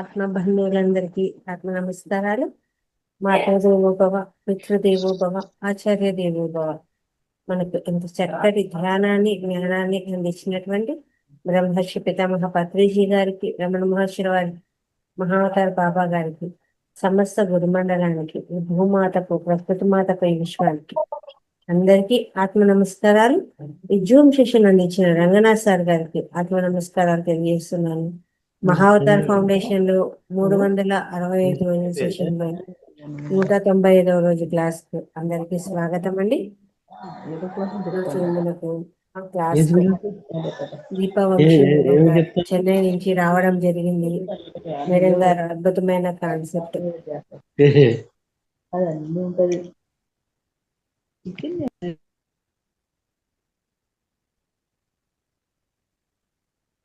ఆత్మ బంధువులందరికీ ఆత్మ నమస్కారాలు. మాతాదేవోభవ, పితృదేవోభవ, ఆచార్య దేవోభవ. మనకు ఇంత చక్కటి ధ్యానాన్ని జ్ఞానాన్ని అందించినటువంటి బ్రహ్మర్షి పితామహ పత్రిజీ గారికి, రమణ మహర్షి వారి మహావతార బాబా గారికి, సమస్త గురుమండలానికి, ఈ భూమాతకు, ప్రకృతి మాతకు, ఈ విశ్వానికి అందరికీ ఆత్మ నమస్కారాలు. ఈ జూమ్ సెషన్ అందించిన రంగనాథ్ సార్ గారికి ఆత్మ నమస్కారాలు తెలియజేస్తున్నాను. మహావతార్ ఫౌండేషన్ లో 365 రోజుల సెషన్ లో 195వ రోజు క్లాస్ కు అందరికీ స్వాగతం అండి. మనకు క్లాస్ దీపావంశి చెన్నై నుంచి రావడం జరిగింది. మేడం గారు అద్భుతమైన కాన్సెప్ట్,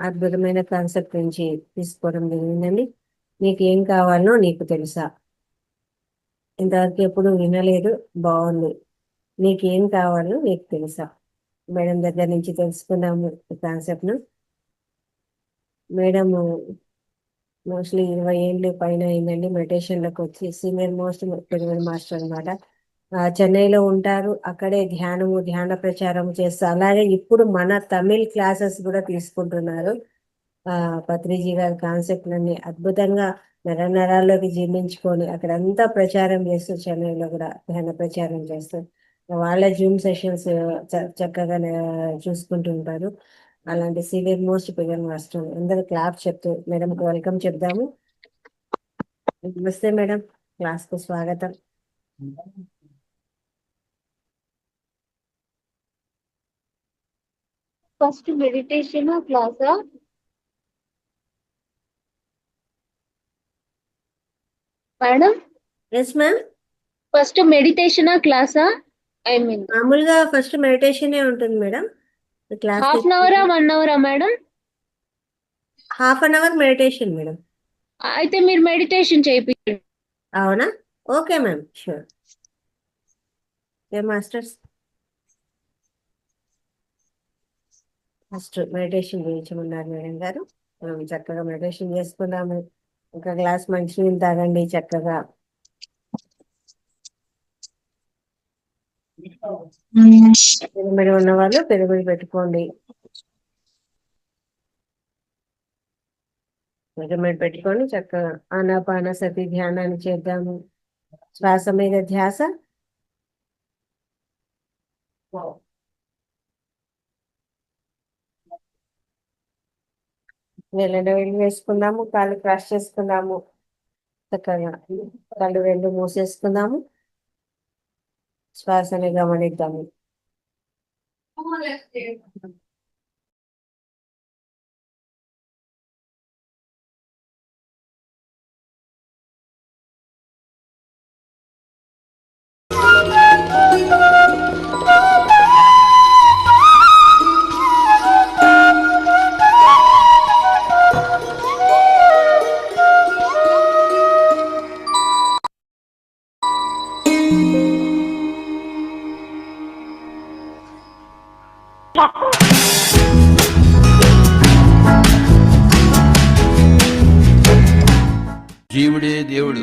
అద్భుతమైన కాన్సెప్ట్ నుంచి తీసుకోవడం జరిగిందండి. నీకు ఏం కావాలనో నీకు తెలుసా? ఇంతవరకు ఎప్పుడు వినలేదు, బాగుంది. నీకు ఏం కావాలో నీకు తెలుసా? మేడం దగ్గర నుంచి తెలుసుకున్నాము ఈ కాన్సెప్ట్ ను. మేడం మోస్ట్లీ 20 ఏళ్ళు పైన అయిందండి మెడిటేషన్లకు వచ్చి. సీనియర్ మోస్ట్ పిరమిడ్ మాస్టర్ అనమాట. చెన్నైలో ఉంటారు. అక్కడే ధ్యాన ప్రచారం చేస్తారు. అలాగే ఇప్పుడు మన తమిళ్ క్లాసెస్ కూడా తీసుకుంటున్నారు. పత్రిజీ గారి కాన్సెప్ట్లన్నీ అద్భుతంగా నరాల్లోకి జీర్ణించుకొని అక్కడంతా ప్రచారం చేస్తూ చెన్నైలో కూడా ధ్యాన ప్రచారం చేస్తూ వాళ్ళ జూమ్ సెషన్స్ చక్కగా చూసుకుంటూ ఉంటారు. అలాంటి సీనియర్ మోస్ట్ పిరమిడ్ మాస్టర్ అందరూ క్లాప్ చెప్తూ మేడంకి వెల్కమ్ చెప్దాము. నమస్తే మేడం, క్లాస్ కు స్వాగతం. ఫస్ట్ మెడిటేషన్ క్లాసా madam? Yes ma'am. First meditation క్లాసా? ఐ మీన్ మామూలుగా ఫస్ట్ మెడిటేషన్ ఉంటుంది మేడం. క్లాస్ హాఫ్ అన్ అవరా 1 అవరా మేడం? ½ hour meditation madam. అయితే మీరు మెడిటేషన్ చేయించండి. అవునా? Okay ma'am, sure. Masters first meditation చేయించమన్నారు మేడం గారు. మనం చక్కగా మెడిటేషన్ చేసుకున్నాము. ఒక గ్లాస్ మంచినీళ్ళు తాగండి చక్కగా. పిరమిడ్ ఉన్న వాళ్ళు పిరమిడ్ పెట్టుకోండి. పిరమిడ్ పెట్టుకొని చక్కగా ఆనాపాన సతి ధ్యానాన్ని చేద్దాము. శ్వాస మీద ధ్యాస. వెళ్ళ వేసుకుందాము. కాళ్ళు క్రాస్ చేసుకుందాము. చక్కగా కళ్ళు 2 మూసేసుకుందాము. శ్వాసని గమనిద్దాము. జీవుడే దేవుడు.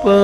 pa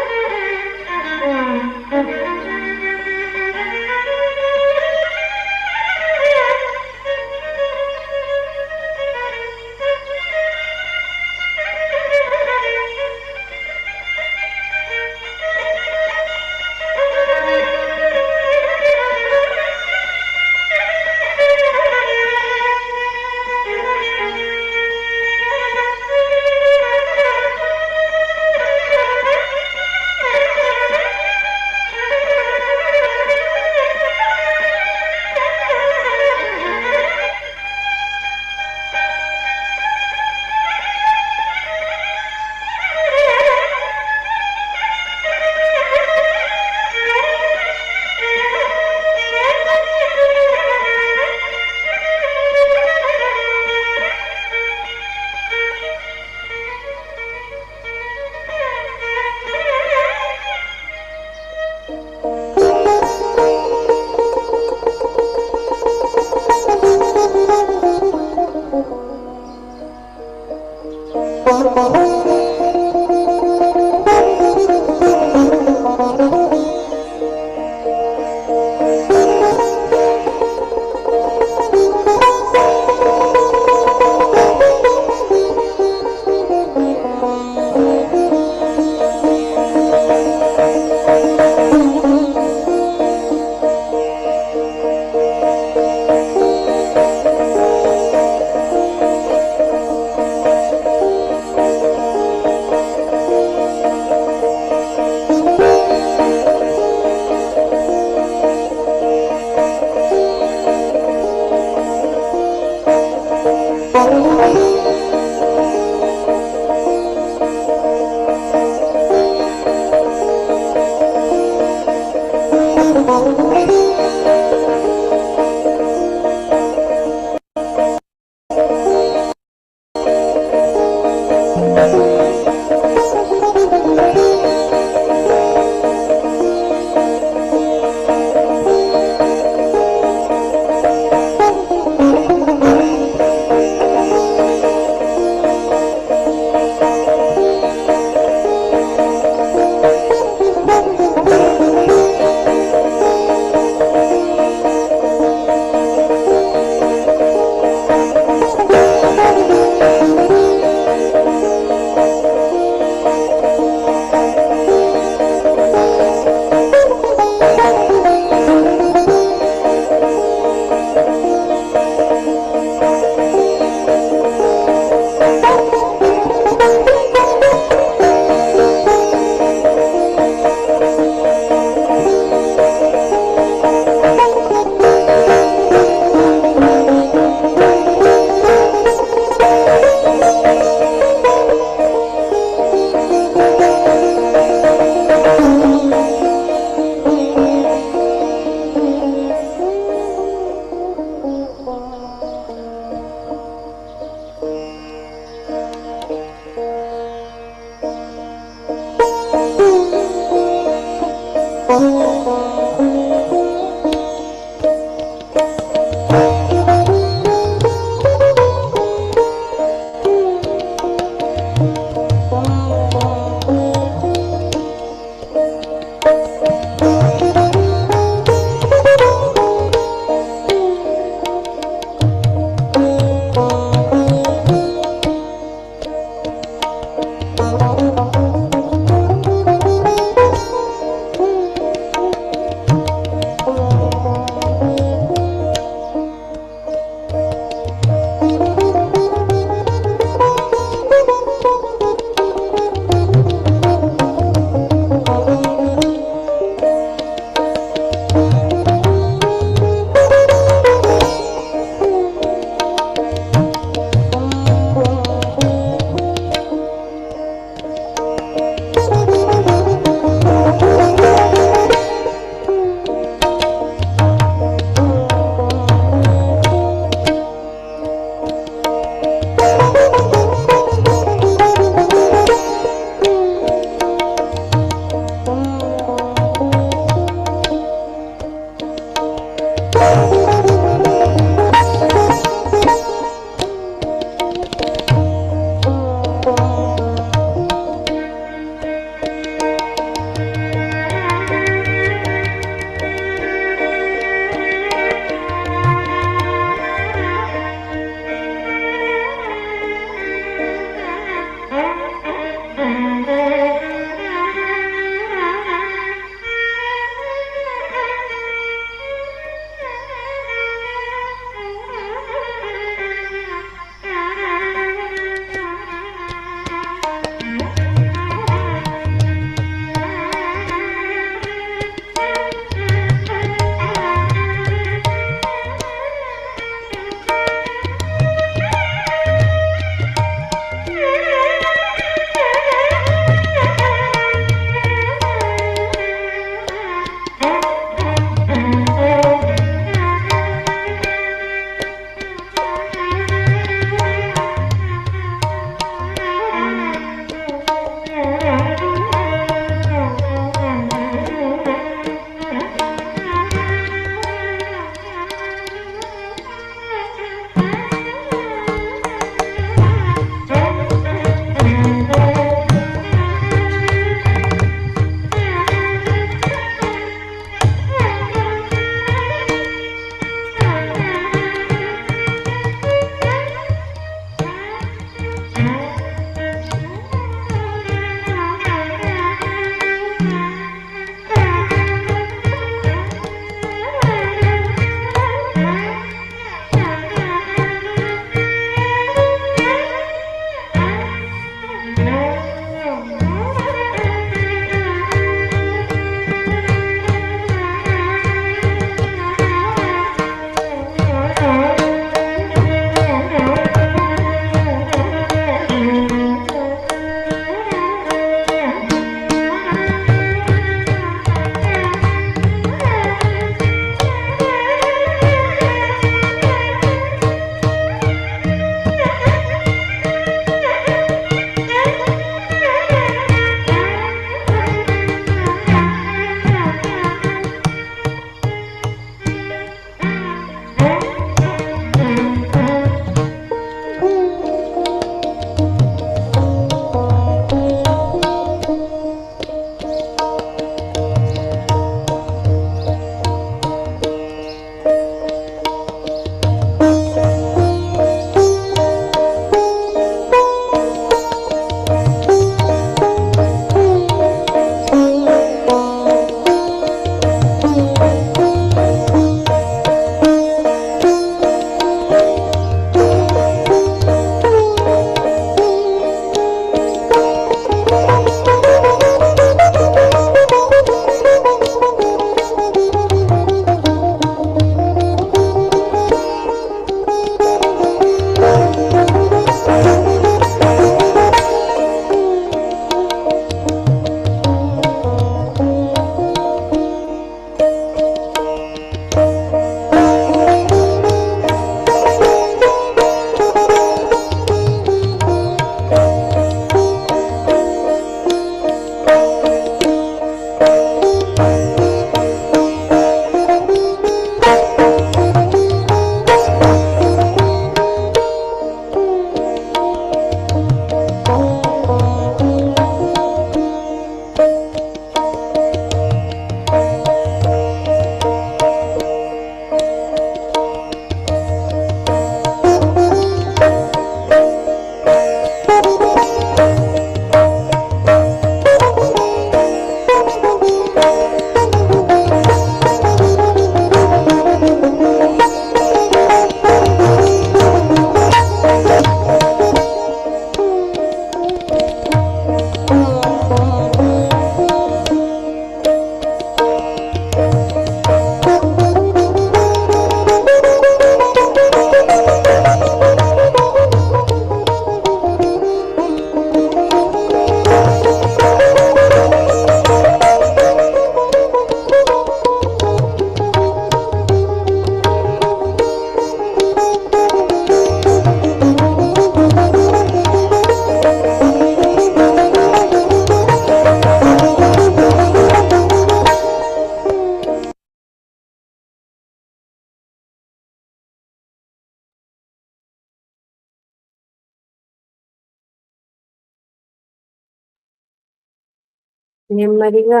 నెమ్మదిగా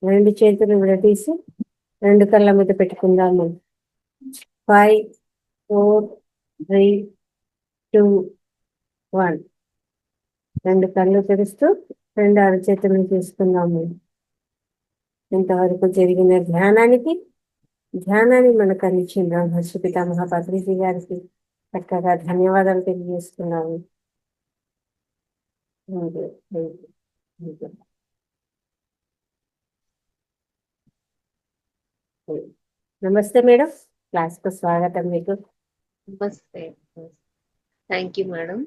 రెండు చేతులు విడదీసి రెండు కళ్ళ మీద పెట్టుకుందాము. 5, 4, 3, 2, 1. రెండు కళ్ళు తెరుస్తూ రెండు అరచేతులను తీసుకుందాము. ఇంతవరకు జరిగిన ధ్యానాన్ని మనకు అందించిన బ్రహ్మర్షి పితామహ పత్రిజీ గారికి చక్కగా ధన్యవాదాలు తెలియజేస్తున్నాము. నమస్తే మేడం, క్లాస్ కు స్వాగతం మీకు. నమస్తే. Thank you madam.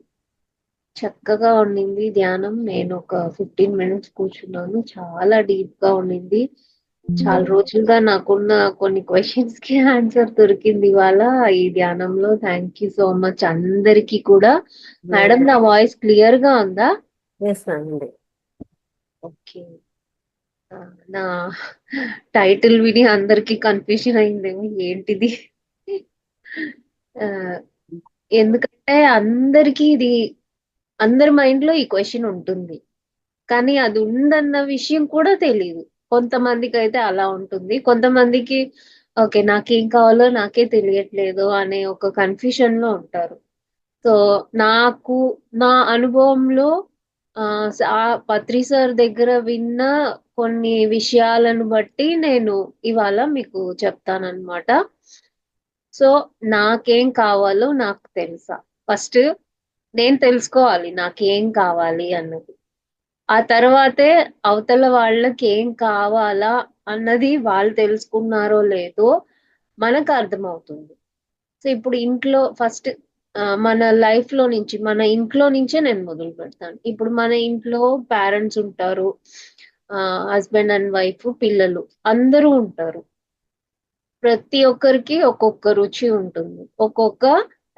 చక్కగా ఉండింది ధ్యానం. నేను ఒక 15 మినిట్స్ కూర్చున్నాను. చాలా డీప్ గా ఉండింది. చాలా రోజులుగా నాకున్న కొన్ని క్వశ్చన్స్ కి ఆన్సర్ దొరికింది ఇవాళ ఈ ధ్యానంలో. థ్యాంక్ యూ సో మచ్ అందరికి కూడా. మేడం, నా వాయిస్ క్లియర్ గా ఉందా? చేస్తానండి. ఓకే. నా టైటిల్ విని అందరికి కన్ఫ్యూజన్ అయిందేమో ఏంటిది. ఎందుకంటే అందరికి ఇది అందరి మైండ్ లో ఈ క్వశ్చన్ ఉంటుంది, కానీ అది ఉందన్న విషయం కూడా తెలియదు. కొంతమందికి అయితే అలా ఉంటుంది, కొంతమందికి ఓకే నాకేం కావాలో నాకే తెలియట్లేదు అనే ఒక కన్ఫ్యూజన్ లో ఉంటారు. సో నాకు నా అనుభవంలో పత్రి సార్ దగ్గర విన్న కొన్ని విషయాలను బట్టి నేను ఇవాళ మీకు చెప్తానన్నమాట. సో నాకేం కావాలో నాకు తెలుసా? ఫస్ట్ నేను తెలుసుకోవాలి నాకేం కావాలి అన్నది. ఆ తర్వాతే అవతల వాళ్ళకి ఏం కావాలా అన్నది వాళ్ళు తెలుసుకున్నారో లేదో మనకు అర్థమవుతుంది. సో ఇప్పుడు ఇంట్లో ఫస్ట్ మన లైఫ్ లో నుంచి, మన ఇంట్లో నుంచే నేను మొదలు పెడతాను. ఇప్పుడు మన ఇంట్లో పేరెంట్స్ ఉంటారు, హస్బెండ్ అండ్ వైఫ్, పిల్లలు అందరూ ఉంటారు. ప్రతి ఒక్కరికి ఒక్కొక్క రుచి ఉంటుంది, ఒక్కొక్క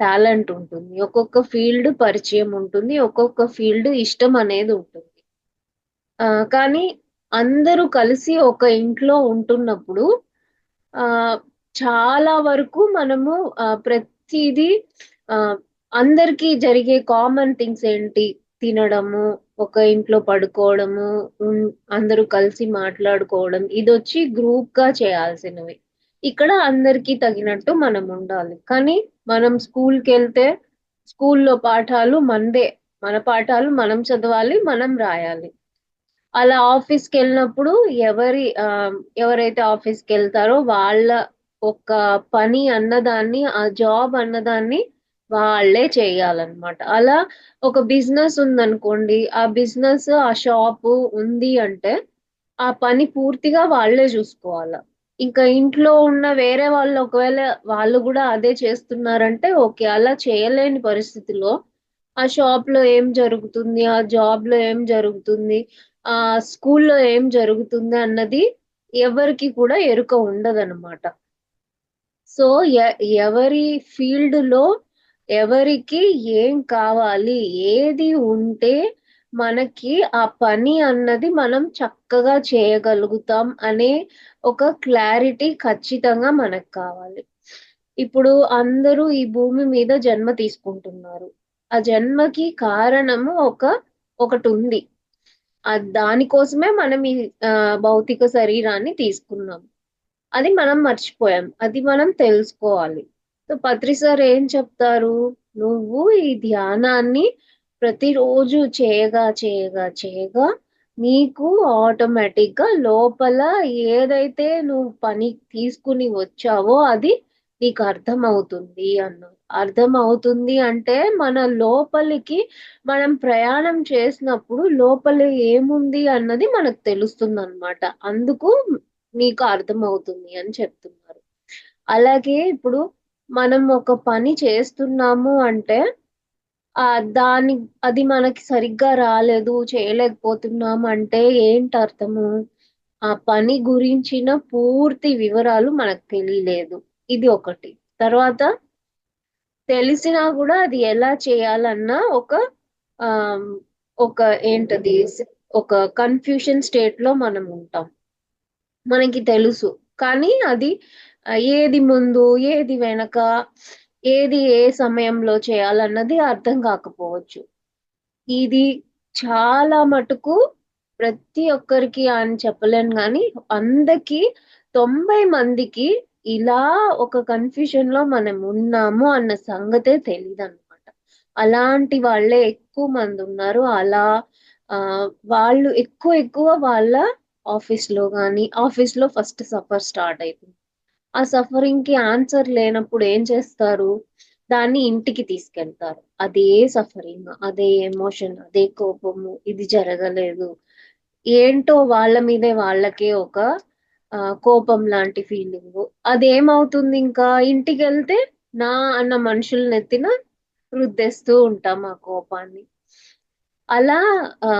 టాలెంట్ ఉంటుంది, ఒక్కొక్క ఫీల్డ్ పరిచయం ఉంటుంది, ఒక్కొక్క ఫీల్డ్ ఇష్టం అనేది ఉంటుంది. కానీ అందరూ కలిసి ఒక ఇంట్లో ఉంటున్నప్పుడు ఆ చాలా వరకు మనము ప్రతిదీ అందరికీ జరిగే కామన్ థింగ్స్ ఏంటి? తినడము, ఒక ఇంట్లో పడుకోవడము, అందరూ కలిసి మాట్లాడుకోవడం, ఇదొచ్చి గ్రూప్ గా చేయాల్సినవి. ఇక్కడ అందరికీ తగినట్టు మనం ఉండాలి. కానీ మనం స్కూల్కి వెళ్తే స్కూల్లో పాఠాలు మనదే, మన పాఠాలు మనం చదవాలి, మనం రాయాలి. అలా ఆఫీస్కి వెళ్ళినప్పుడు ఎవరైతే ఆఫీస్కి వెళ్తారో వాళ్ళ ఒక పని అన్నదాన్ని, ఆ జాబ్ అన్నదాన్ని వాళ్ళే చేయాలన్నమాట. అలా ఒక బిజినెస్ ఉందనుకోండి, ఆ బిజినెస్, ఆ షాపు ఉంది అంటే ఆ పని పూర్తిగా వాళ్ళే చూసుకోవాల. ఇంకా ఇంట్లో ఉన్న వేరే వాళ్ళు ఒకవేళ వాళ్ళు కూడా అదే చేస్తున్నారంటే ఓకే. అలా చేయలేని పరిస్థితిలో ఆ షాప్ లో ఏం జరుగుతుంది, ఆ జాబ్ లో ఏం జరుగుతుంది, ఆ స్కూల్లో ఏం జరుగుతుంది అన్నది ఎవరికి కూడా ఎరుక ఉండదన్నమాట. సో ఎవరి ఫీల్డ్ లో ఎవరికి ఏం కావాలి, ఏది ఉంటే మనకి ఆ పని అన్నది మనం చక్కగా చేయగలుగుతాం అనే ఒక క్లారిటీ ఖచ్చితంగా మనకు కావాలి. ఇప్పుడు అందరూ ఈ భూమి మీద జన్మ తీసుకుంటున్నారు. ఆ జన్మకి కారణము ఒకటి ఉంది. దానికోసమే మనం ఈ భౌతిక శరీరాన్ని తీసుకున్నాం. అది మనం మర్చిపోయాం. అది మనం తెలుసుకోవాలి. సో పత్రి సార్ ఏం చెప్తారు? నువ్వు ఈ ధ్యానాన్ని ప్రతిరోజు చేయగా నీకు ఆటోమేటిక్ గా లోపల ఏదైతే నువ్వు పని తీసుకుని వచ్చావో అది నీకు అర్థమవుతుంది అన్నారు. అర్థమవుతుంది అంటే మన లోపలికి మనం ప్రయాణం చేసినప్పుడు లోపల ఏముంది అన్నది మనకు తెలుస్తుంది అన్నమాట. అందుకు నీకు అర్థమవుతుంది అని చెప్తున్నారు. అలాగే ఇప్పుడు మనం ఒక పని చేస్తున్నాము అంటే అది మనకి సరిగ్గా రాలేదు, చేయలేకపోతున్నాం అంటే ఏంటి అర్థము? ఆ పని గురించిన పూర్తి వివరాలు మనకు తెలియలేదు. ఇది ఒకటి. తర్వాత తెలిసినా కూడా అది ఎలా చేయాలన్న ఆ ఒక ఏంటది ఒక కన్ఫ్యూషన్ స్టేట్ లో మనం ఉంటాం. మనకి తెలుసు, కానీ అది ఏది ముందు, ఏది వెనక, ఏది ఏ సమయంలో చేయాలన్నది అర్థం కాకపోవచ్చు. ఇది చాలా మటుకు ప్రతి ఒక్కరికి అని చెప్పలేను కానీ అందరికి 90 మందికి ఇలా ఒక కన్ఫ్యూజన్ లో మనం ఉన్నాము అన్న సంగతే తెలియదు అనమాట. అలాంటి వాళ్ళే ఎక్కువ మంది ఉన్నారు. అలా వాళ్ళు ఎక్కువ వాళ్ళ ఆఫీస్ లో కానీ ఆఫీస్ లో ఫస్ట్ సఫర్ స్టార్ట్ అవుతుంది. ఆ సఫరింగ్ కి ఆన్సర్ లేనప్పుడు ఏం చేస్తారు? దాన్ని ఇంటికి తీసుకెళ్తారు. అదే సఫరింగ్, అదే ఎమోషన్, అదే కోపము, ఇది జరగలేదు. ఏంటో వాళ్ళ మీదే వాళ్ళకే ఒక కోపం లాంటి ఫీలింగ్. అదేమవుతుంది ఇంకా ఇంటికెళ్తే నా అన్న మనుషుల్ని ఎత్తిన రుద్దేస్తూ ఉంటాం ఆ కోపాన్ని. అలా ఆ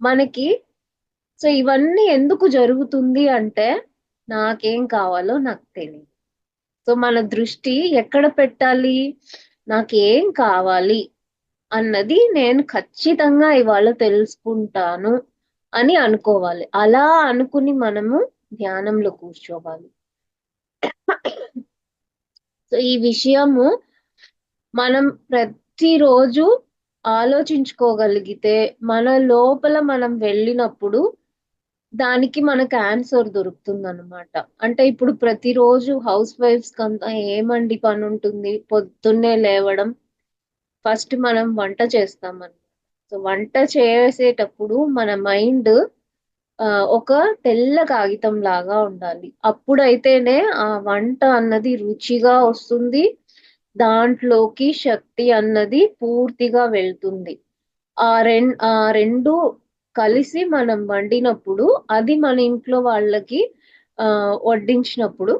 మనకి సో ఇవన్నీ ఎందుకు జరుగుతుంది అంటే నాకేం కావాలో నాకు తెలియదు. సో మన దృష్టి ఎక్కడ పెట్టాలి? నాకేం కావాలి అన్నది నేను ఖచ్చితంగా ఇవాళ తెలుసుకుంటాను అని అనుకోవాలి. అలా అనుకుని మనము ధ్యానంలో కూర్చోవాలి. సో ఈ విషయము మనం ప్రతిరోజు ఆలోచించుకోగలిగితే మన లోపల మనం వెళ్ళినప్పుడు దానికి మనకు ఆన్సర్ దొరుకుతుందన్నమాట. అంటే ఇప్పుడు ప్రతిరోజు హౌస్ వైఫ్స్ కంతా ఏమండి పని ఉంటుంది? పొద్దున్నే లేవడం, ఫస్ట్ మనం వంట చేస్తామన్నమాట. సో వంట చేసేటప్పుడు మన మైండ్ ఒక తెల్ల కాగితం లాగా ఉండాలి. అప్పుడైతేనే ఆ వంట అన్నది రుచిగా వస్తుంది. దాంట్లోకి శక్తి అన్నది పూర్తిగా వెళ్తుంది. ఆ రెండు కలిసి మనం వండినప్పుడు అది మన ఇంట్లో వాళ్ళకి వడ్డించినప్పుడు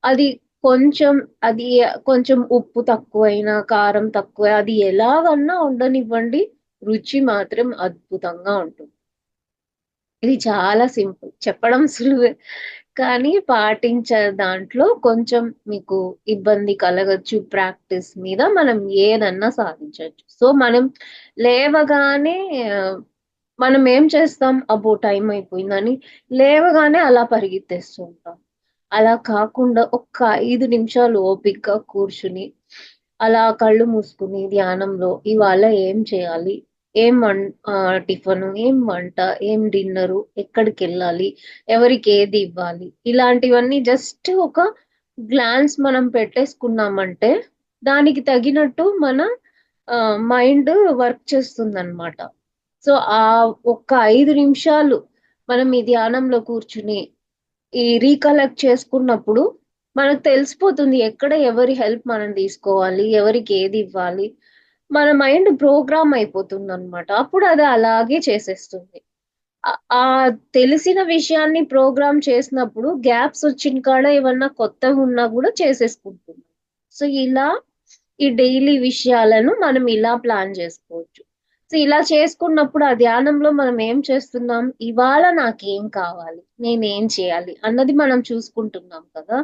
అది కొంచెం అది కొంచెం ఉప్పు తక్కువైనా కారం తక్కువ అది ఎలాగన్నా ఉండనివ్వండి, రుచి మాత్రం అద్భుతంగా ఉంటుంది. ఇది చాలా సింపుల్. చెప్పడం సులువే. కానీ పాటించే దాంట్లో కొంచెం మీకు ఇబ్బంది కలగొచ్చు. ప్రాక్టీస్ మీద మనం ఏదన్నా సాధించొచ్చు. సో, మనం లేవగానే ఆహ్, మనం ఏం చేస్తాం? అబ్బో! టైం అయిపోయిందని లేవగానే అలా పరిగెత్తేస్తూ ఉంటాం. అలా కాకుండా ఒక్క 5 నిమిషాలు ఓపికగా కూర్చుని, అలా కళ్ళు మూసుకొని ధ్యానంలో ఇవాళ ఏం చేయాలి? టిఫను, ఏం వంట, ఏం డిన్నరు, ఎక్కడికెళ్ళాలి, ఎవరికి ఏది ఇవ్వాలి, ఇలాంటివన్నీ జస్ట్ ఒక గ్లాన్స్ మనం పెట్టేసుకున్నామంటే, దానికి తగినట్టు మన మైండ్ వర్క్ చేస్తుందనమాట. సో, ఒక్క 5 నిమిషాలు మనం ఈ ధ్యానంలో కూర్చుని, ఈ రీకలెక్ట్ చేసుకున్నప్పుడు మనకు తెలిసిపోతుంది ఎక్కడ ఎవరి హెల్ప్ మనం తీసుకోవాలి, ఎవరికి ఏది ఇవ్వాలి. మన మైండ్ ప్రోగ్రామ్ అయిపోతుందనమాట. అప్పుడు అది అలాగే చేసేస్తుంది. ఆ తెలిసిన విషయాన్ని ప్రోగ్రామ్ చేసినప్పుడు గ్యాప్స్ వచ్చిన కాడ ఏమన్నా కొత్తగున్నా గూడా చేసేసుకుంటుంది. సో, ఇలా ఈ డైలీ విషయాలను మనం ఇలా ప్లాన్ జేసుకోవచ్చు. సో, ఇలా చేసుకున్నప్పుడు ఆ ధ్యానంలో మనం ఏం చేస్తున్నాం? ఇవాళ నాకేం కావాలి? నేనేం చేయాలి? అన్నది మనం చూసుకుంటున్నాం కదా!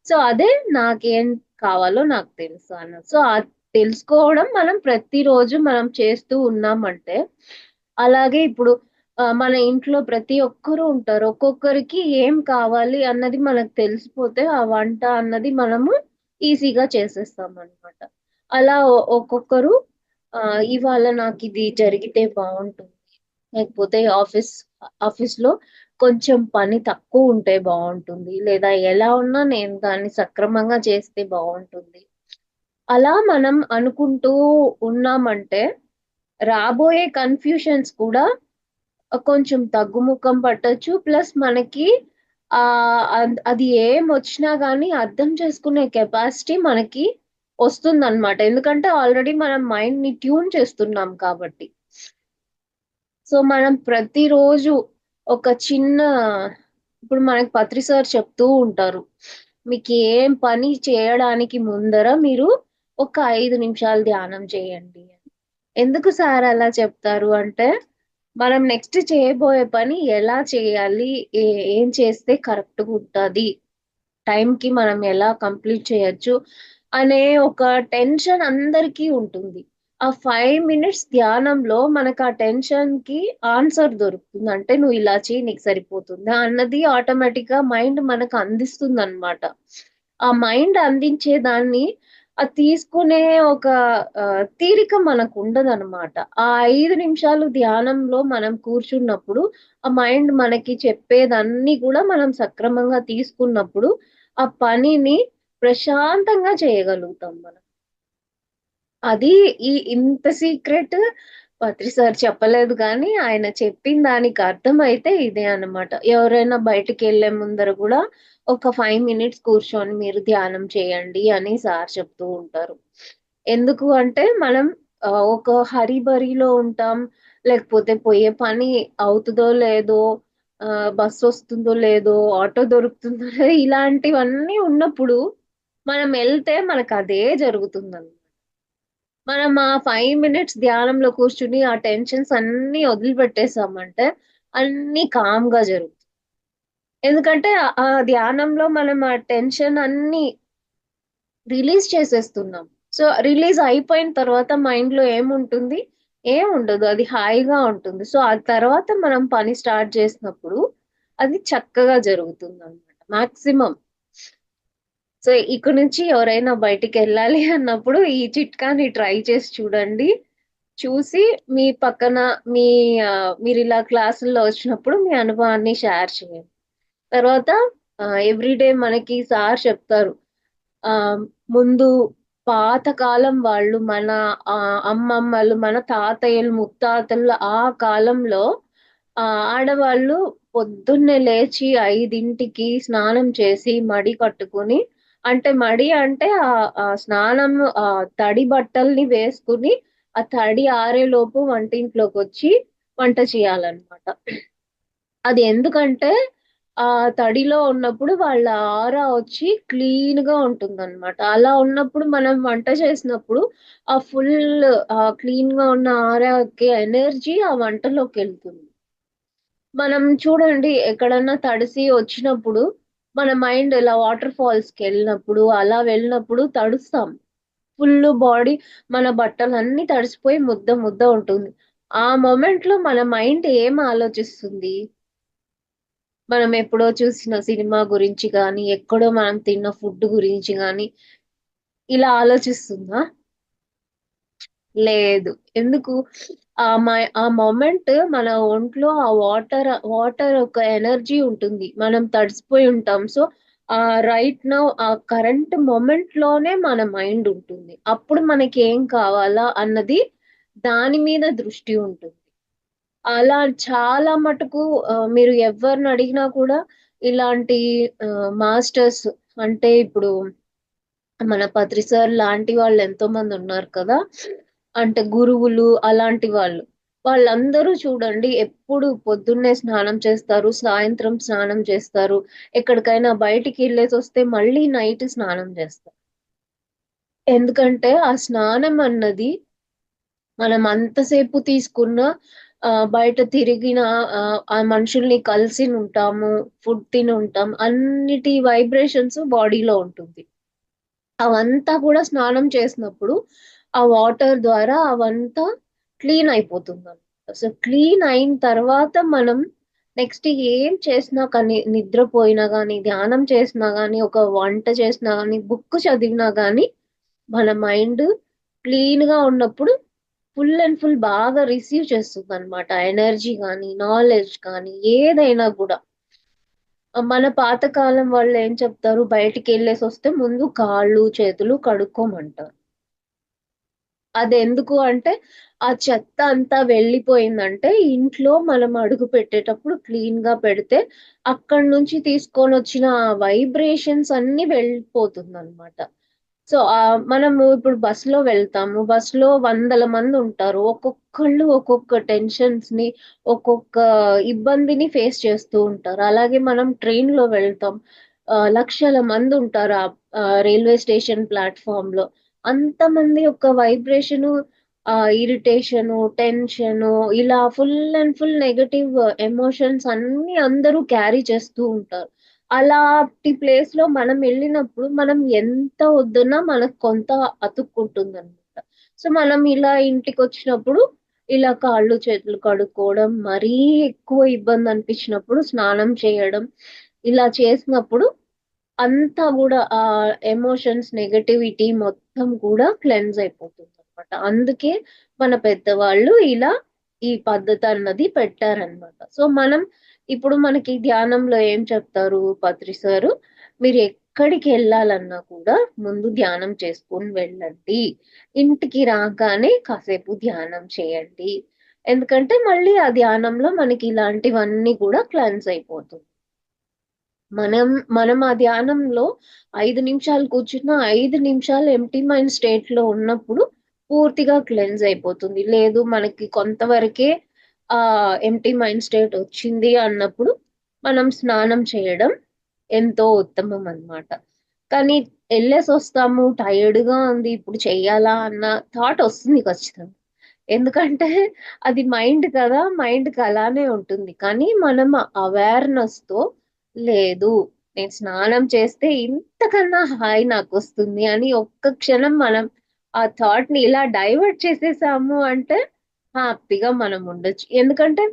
సో, అదే నాకేం కావాలో నాకు తెలుసు అన్నది. సో, తెలుసుకోవడం మనం ప్రతిరోజు మనం చేస్తూ ఉన్నామంటే, అలాగే ఇప్పుడు మన ఇంట్లో ప్రతి ఒక్కరు ఉంటారు. ఒక్కొక్కరికి ఏం కావాలి అన్నది మనకు తెలిసిపోతే, ఆ వంట అన్నది మనము ఈజీగా చేసేస్తామనమాట. అలా ఒక్కొక్కరు ఇవాళ నాకిది జరిగితే బావుంటుంది. లేకపోతే ఆఫీస్‌లో కొంచెం పని తక్కువుంటే బావుంటుంది. లేదా ఎలా ఉన్నా నేను దాన్ని సక్రమంగా చేస్తే బావుంటుంది. అలా మనం అనుకుంటూ ఉన్నామంటే, రాబోయే కన్‌ఫ్యూషన్స్ కూడా కొంచెం తగ్గుముఖం పట్టొచ్చు. ప్లస్ మనకి అది ఏమొచ్చినా గానీ అర్థం చేసుకునే కెపాసిటీ మనకి వస్తుందన్నమాట. ఎందుకంటే ఆల్రెడీ మనం మైండ్‌ని ట్యూన్ చేస్తున్నాం కాబట్టి. సో, మనం ప్రతిరోజు ఒక చిన్న ఇప్పుడు మనకి పత్రి సార్ చెప్తూ ఉంటారు. మీకేం పని చేయడానికి ముందర మీరు ఒక 5 నిమిషాలు ధ్యానం చేయండి అని. ఎందుకు సార్ అలా చెప్తారు అంటే, మనం నెక్స్ట్ చేయబోయే పని ఎలా చేయాలి? ఏం చేస్తే కరెక్ట్‌గుంటది? టైంకి మనం ఎలా కంప్లీట్ చేయొచ్చు అనే ఒక టెన్షన్ అందరికీ ఉంటుంది. ఆ 5 మినిట్స్ ధ్యానంలో మనకు ఆ టెన్షన్‌కి ఆన్సర్ దొరుకుతుంది. అంటే నువ్వు ఇలా చెయ్యి నీకు సరిపోతుందా అన్నది ఆటోమేటిక్‌గా మైండ్ మనకు అందిస్తుందన్నమాట. ఆ మైండ్ అందించే దాన్ని అది తీసుకునే ఒక తీరిక మనకు ఉండదనమాట. ఆ 5 నిమిషాలు ధ్యానంలో మనం కూర్చున్నప్పుడు, ఆ మైండ్ మనకి చెప్పేదన్నీ కూడా మనం సక్రమంగా తీసుకున్నప్పుడు, ఆ పనిని ప్రశాంతంగా చేయగలుగుతాం మనం. అది ఇంత సీక్రెట్ పత్రి సార్ చెప్పలేదు గానీ, ఆయన చెప్పిన దానికి అర్థమైతే ఇదే అన్నమాట. ఎవరైనా బయటికెళ్ళే ముందర గూడా ఒక 5 మినిట్స్ కూర్చొని మీరు ధ్యానం చేయండి అని సార్ చెప్తూ ఉంటారు. ఎందుకు అంటే మనం ఒక హరీబరీలో ఉంటాం. లేకపోతే పోయే పని అవుతదో లేదో, బస్సొస్తుందో లేదో, ఆటో దొరుకుతుందో లేదో ఇలాంటివన్నీ ఉన్నప్పుడు మనం ఎళ్తే మనకదే జరుగుతుందన్నమాట. మనం ఆ 5 మినిట్స్ ధ్యానంలో కూర్చొని, ఆ టెన్షన్స్ అన్నీ వదిలిపెట్టేసామంటే, అన్నీ కామ్‌గా జరుగుతాయి. ఎందుకంటే, ఆ ధ్యానంలో మనం ఆ టెన్షన్ అన్నీ రిలీజ్ చేసేస్తున్నాం. సో, రిలీజ్ అయిపోయిన తర్వాత మైండ్‌లో ఏముంటుంది? ఏముండదు. అది హాయిగా ఉంటుంది. సో, ఆ తర్వాత మనం పని స్టార్ట్ చేసినప్పుడు, అది చక్కగా జరుగుతుందనమాట. మాక్సిమం. సో, ఇక నుంచి ఎవరైనా బయటికెళ్ళాలి అన్నప్పుడు ఈ చిట్కాని ట్రై చేసి చూడండి. చూసి మీ పక్కన మీ మీరిలా క్లాసుల్లో వచ్చినప్పుడు మీ అనుభవాన్ని షేర్ చేయండి. తర్వాత ఎవ్రీడే మనకి సార్ చెప్తారు. ఆహ్, ముందు పాతకాలం వాళ్ళు మన అమ్మమ్మలు, మన తాతయ్యలు, ముత్తాతలు ఆ కాలంలో ఆడవాళ్ళు పొద్దున్నే లేచి 5కి స్నానం చేసి, మడి కట్టుకొని అంటే మడి అంటే స్నానం తడి బట్టల్ని వేసుకొని, ఆ తడి ఆరేలోపు వంటింట్లోకొచ్చి వంట చేయాలన్నమాట. అది ఎందుకంటే తడిలో ఉన్నప్పుడు వాళ్ళ ఆరా వచ్చి క్లీన్‌గా ఉంటుందనమాట. అలా ఉన్నప్పుడు మనం వంట చేసినప్పుడు ఆ ఫుల్ క్లీన్‌గా ఉన్న ఆరాకి ఎనర్జీ ఆ వంటలోకెళ్తుంది. మనం చూడండి ఎక్కడన్నా తడిసి వచ్చినప్పుడు మన మైండ్ ఇలా వాటర్ ఫాల్స్‌కెళ్ళినప్పుడు, అలా వెళ్ళినప్పుడు తడుస్తాం. ఫుల్లు బాడీ మన బట్టలన్నీ తడిసిపోయి ముద్ద ముద్ద ఉంటుంది. ఆ మొమెంట్‌లో మన మైండ్ ఏం ఆలోచిస్తుంది? మనం ఎప్పుడో చూసిన సినిమా గురించి గాని, ఎక్కడో మనం తిన్న ఫుడ్ గురించి గాని, ఇలా ఆలోచిస్తుందా? లేదు. ఎందుకు? ఆ మొమెంట్ మన ఒంట్లో ఆ వాటర్ ఒక ఎనర్జీ ఉంటుంది. మనం తడిసిపోయి ఉంటాం. సో, రైట్ నౌ ఆ కరెంట్ మొమెంట్‌లోనే మన మైండ్ ఉంటుంది. అప్పుడు మనకేం కావాలా అన్నది దాని మీద దృష్టి ఉంటుంది. అలా చాలా మటుకు మీరు ఎవ్వరినడిగినా కూడా ఇలాంటి మాస్టర్స్ అంటే ఇప్పుడు మన పత్రి సార్ లాంటి వాళ్ళు ఎంతో మందున్నారు కదా! అంటే గురువులు అలాంటి వాళ్ళు. వాళ్ళందరూ చూడండి ఎప్పుడు పొద్దున్నే స్నానం చేస్తారు, సాయంత్రం స్నానం చేస్తారు. ఎక్కడికైనా బయటికెళ్ళేసొస్తే మళ్ళీ నైట్ స్నానం చేస్తారు. ఎందుకంటే ఆ స్నానం అన్నది మనం అంతసేపు తీసుకున్న బయట తిరిగిన ఆ మనుషుల్ని కలిసినుంటాము, ఫుడ్ తినుంటాం. అన్నిటి వైబ్రేషన్స్ బాడీలో ఉంటుంది. అవంతా కూడా స్నానం చేసినప్పుడు, ఆ వాటర్ ద్వారా అవంతా క్లీన్ అయిపోతుందనమాట. సో, క్లీన్ అయిన తర్వాత మనం నెక్స్ట్ ఏం చేసినా కానీ, నిద్రపోయినా గానీ, ధ్యానం చేసినా గానీ, ఒక వంట చేసినా గానీ, బుక్ చదివినా గానీ, మన మైండ్ క్లీన్‌గా ఉన్నప్పుడు ఫుల్ అండ్ ఫుల్ బాగా రిసీవ్ చేస్తుందనమాట. ఎనర్జీ గానీ, నాలెడ్జ్ కానీ ఏదైనా గూడా. మన పాతకాలం వాళ్ళేం చెప్తారు, బయటికెళ్ళేసొస్తే ముందు కాళ్ళు, చేతులు కడుక్కోమంటారు. అదెందుకు అంటే, ఆ చెత్త అంతా వెళ్ళిపోయిందంటే, ఇంట్లో మనం అడుగు పెట్టేటప్పుడు క్లీన్‌గా పెడితే, అక్కడి నుంచి తీసుకొనొచ్చిన వైబ్రేషన్స్ అన్నీ వెళ్ళిపోతుందనమాట. సో, మనము ఇప్పుడు బస్‌లో వెళ్తాము. బస్‌లో వందల మందుంటారు. ఒక్కొక్కళ్ళు ఒక్కొక్క టెన్షన్స్‌ని, ఒక్కొక్క ఇబ్బందిని ఫేస్ చేస్తూ ఉంటారు. అలాగే మనం ట్రైన్‌లో వెళ్తాం. లక్షల మందుంటారు రైల్వే స్టేషన్ ప్లాట్‌ఫార్మ్‌లో. అంతమంది యొక్క వైబ్రేషను, ఇరిటేషను, టెన్షను ఇలా full and full negative emotions అన్నీ అందరూ క్యారీ చేస్తూ ఉంటారు. అలాంటి ప్లేస్‌లో మనం ఎళ్ళినప్పుడు మనం ఎంత వద్దన్నా మనకు కొంత అతుక్కుంటుందనమాట. సో, మనం ఇలా ఇంటికొచ్చినప్పుడు ఇలా కాళ్ళు, చేతులు కడుక్కోవడం, మరీ ఎక్కువ ఇబ్బందనిపించినప్పుడు స్నానం చేయడం, ఇలా చేసినప్పుడు అంతా కూడా ఆ ఎమోషన్స్ నెగటివిటీ మొత్తం కూడా క్లెన్స్ అయిపోతుంది అనమాట. అందుకే మన పెద్దవాళ్ళు ఇలా ఈ పద్ధతి అన్నది పెట్టారనమాట. సో మనం ఇప్పుడు మనకి ధ్యానంలో ఏం చెప్తారు పత్రి సారు, మీరు ఎక్కడికి వెళ్ళాలన్నా కూడా ముందు ధ్యానం చేసుకొని వెళ్ళండి, ఇంటికి రాగానే కాసేపు ధ్యానం చేయండి. ఎందుకంటే మళ్ళీ ఆ ధ్యానంలో మనకి ఇలాంటివన్నీ కూడా క్లెన్స్ అయిపోతుంది. మనం మనం ఆ ధ్యానంలో 5 నిమిషాలు కూర్చున్న 5 నిమిషాలు ఎంప్టీ మైండ్ స్టేట్ లో ఉన్నప్పుడు పూర్తిగా క్లెన్స్ అయిపోతుంది. లేదు మనకి కొంతవరకే ఆ ఎంప్టీ మైండ్ స్టేట్ వచ్చింది అన్నప్పుడు మనం స్నానం చేయడం ఎంతో ఉత్తమం అన్నమాట. కానీ వెళ్ళేసి వస్తాము, టైర్డ్ గా ఉంది, ఇప్పుడు చెయ్యాలా అన్న థాట్ వస్తుంది ఖచ్చితంగా. ఎందుకంటే అది మైండ్ కదా, మైండ్ కి అలానే ఉంటుంది. కానీ మనం అవేర్నెస్ తో లేదు, నేను స్నానం చేస్తే ఇంతకన్నా హాయి నాకు వస్తుంది అని ఒక్క క్షణం మనం ఆ థాట్ ని ఇలా డైవర్ట్ చేసేసాము అంటే హ్యాపీగా మనం ఉండొచ్చు. ఎందుకంటే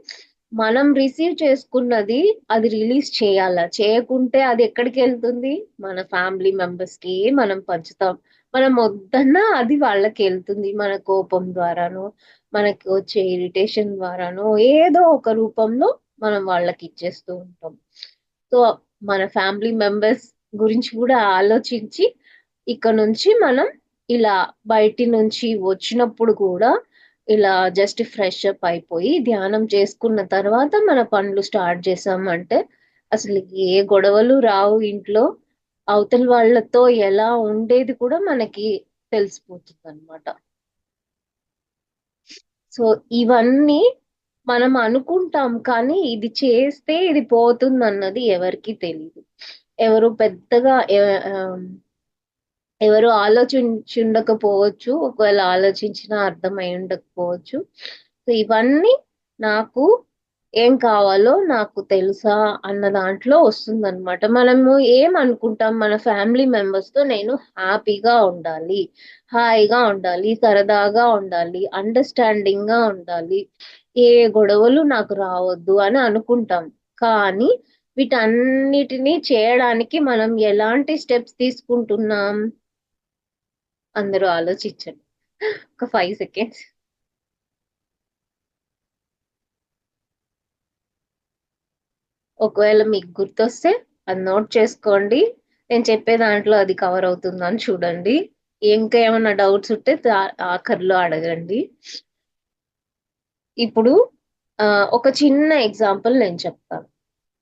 మనం రిసీవ్ చేసుకున్నది అది రిలీజ్ చేయాలా, చేయకుంటే అది ఎక్కడికి వెళ్తుంది, మన ఫ్యామిలీ మెంబర్స్ కి మనం పంచుతాం. మనం వద్దన్నా అది వాళ్ళకి వెళ్తుంది, మన కోపం ద్వారానో మనకి వచ్చే ఇరిటేషన్ ద్వారానో ఏదో ఒక రూపంలో మనం వాళ్ళకి ఇచ్చేస్తూ ఉంటాం. సో మన ఫ్యామిలీ మెంబర్స్ గురించి కూడా ఆలోచించి ఇక్కడ నుంచి మనం ఇలా బయటి నుంచి వచ్చినప్పుడు కూడా ఇలా జస్ట్ ఫ్రెష్ అప్ అయిపోయి ధ్యానం చేసుకున్న తర్వాత మన పనులు స్టార్ట్ చేసామంటే అసలు ఏ గొడవలు రావు ఇంట్లో. అవతల వాళ్ళతో ఎలా ఉండేది కూడా మనకి తెలిసిపోతుంది అనమాట. సో ఇవన్నీ మనం అనుకుంటాం, కానీ ఇది చేస్తే ఇది పోతుంది అన్నది ఎవరికి తెలియదు. ఎవరు పెద్దగా ఎవరు ఆలోచించి ఉండకపోవచ్చు, ఒకవేళ ఆలోచించినా అర్థమై ఉండకపోవచ్చు. సో ఇవన్నీ నాకు ఏం కావాలో నాకు తెలుసా అన్న దాంట్లో వస్తుందన్నమాట. మనము ఏమనుకుంటాం, మన ఫ్యామిలీ మెంబర్స్ తో నేను హ్యాపీగా ఉండాలి, హాయిగా ఉండాలి, సరదాగా ఉండాలి, అండర్స్టాండింగ్ గా ఉండాలి, ఏ గొడవలు నాకు రావద్దు అని అనుకుంటాం. కానీ వీటన్నిటినీ చేయడానికి మనం ఎలాంటి స్టెప్స్ తీసుకుంటున్నాం? అందరూ ఆలోచించండి ఒక 5 సెకండ్స్. ఒకవేళ మీకు గుర్తొస్తే అది నోట్ చేసుకోండి. నేను చెప్పే దాంట్లో అది కవర్ అవుతుందని చూడండి. ఇంకా ఏమైనా డౌట్స్ ఉంటే ఆఖరిలో అడగండి. ఇప్పుడు ఒక చిన్న ఎగ్జాంపుల్ నేను చెప్తాను.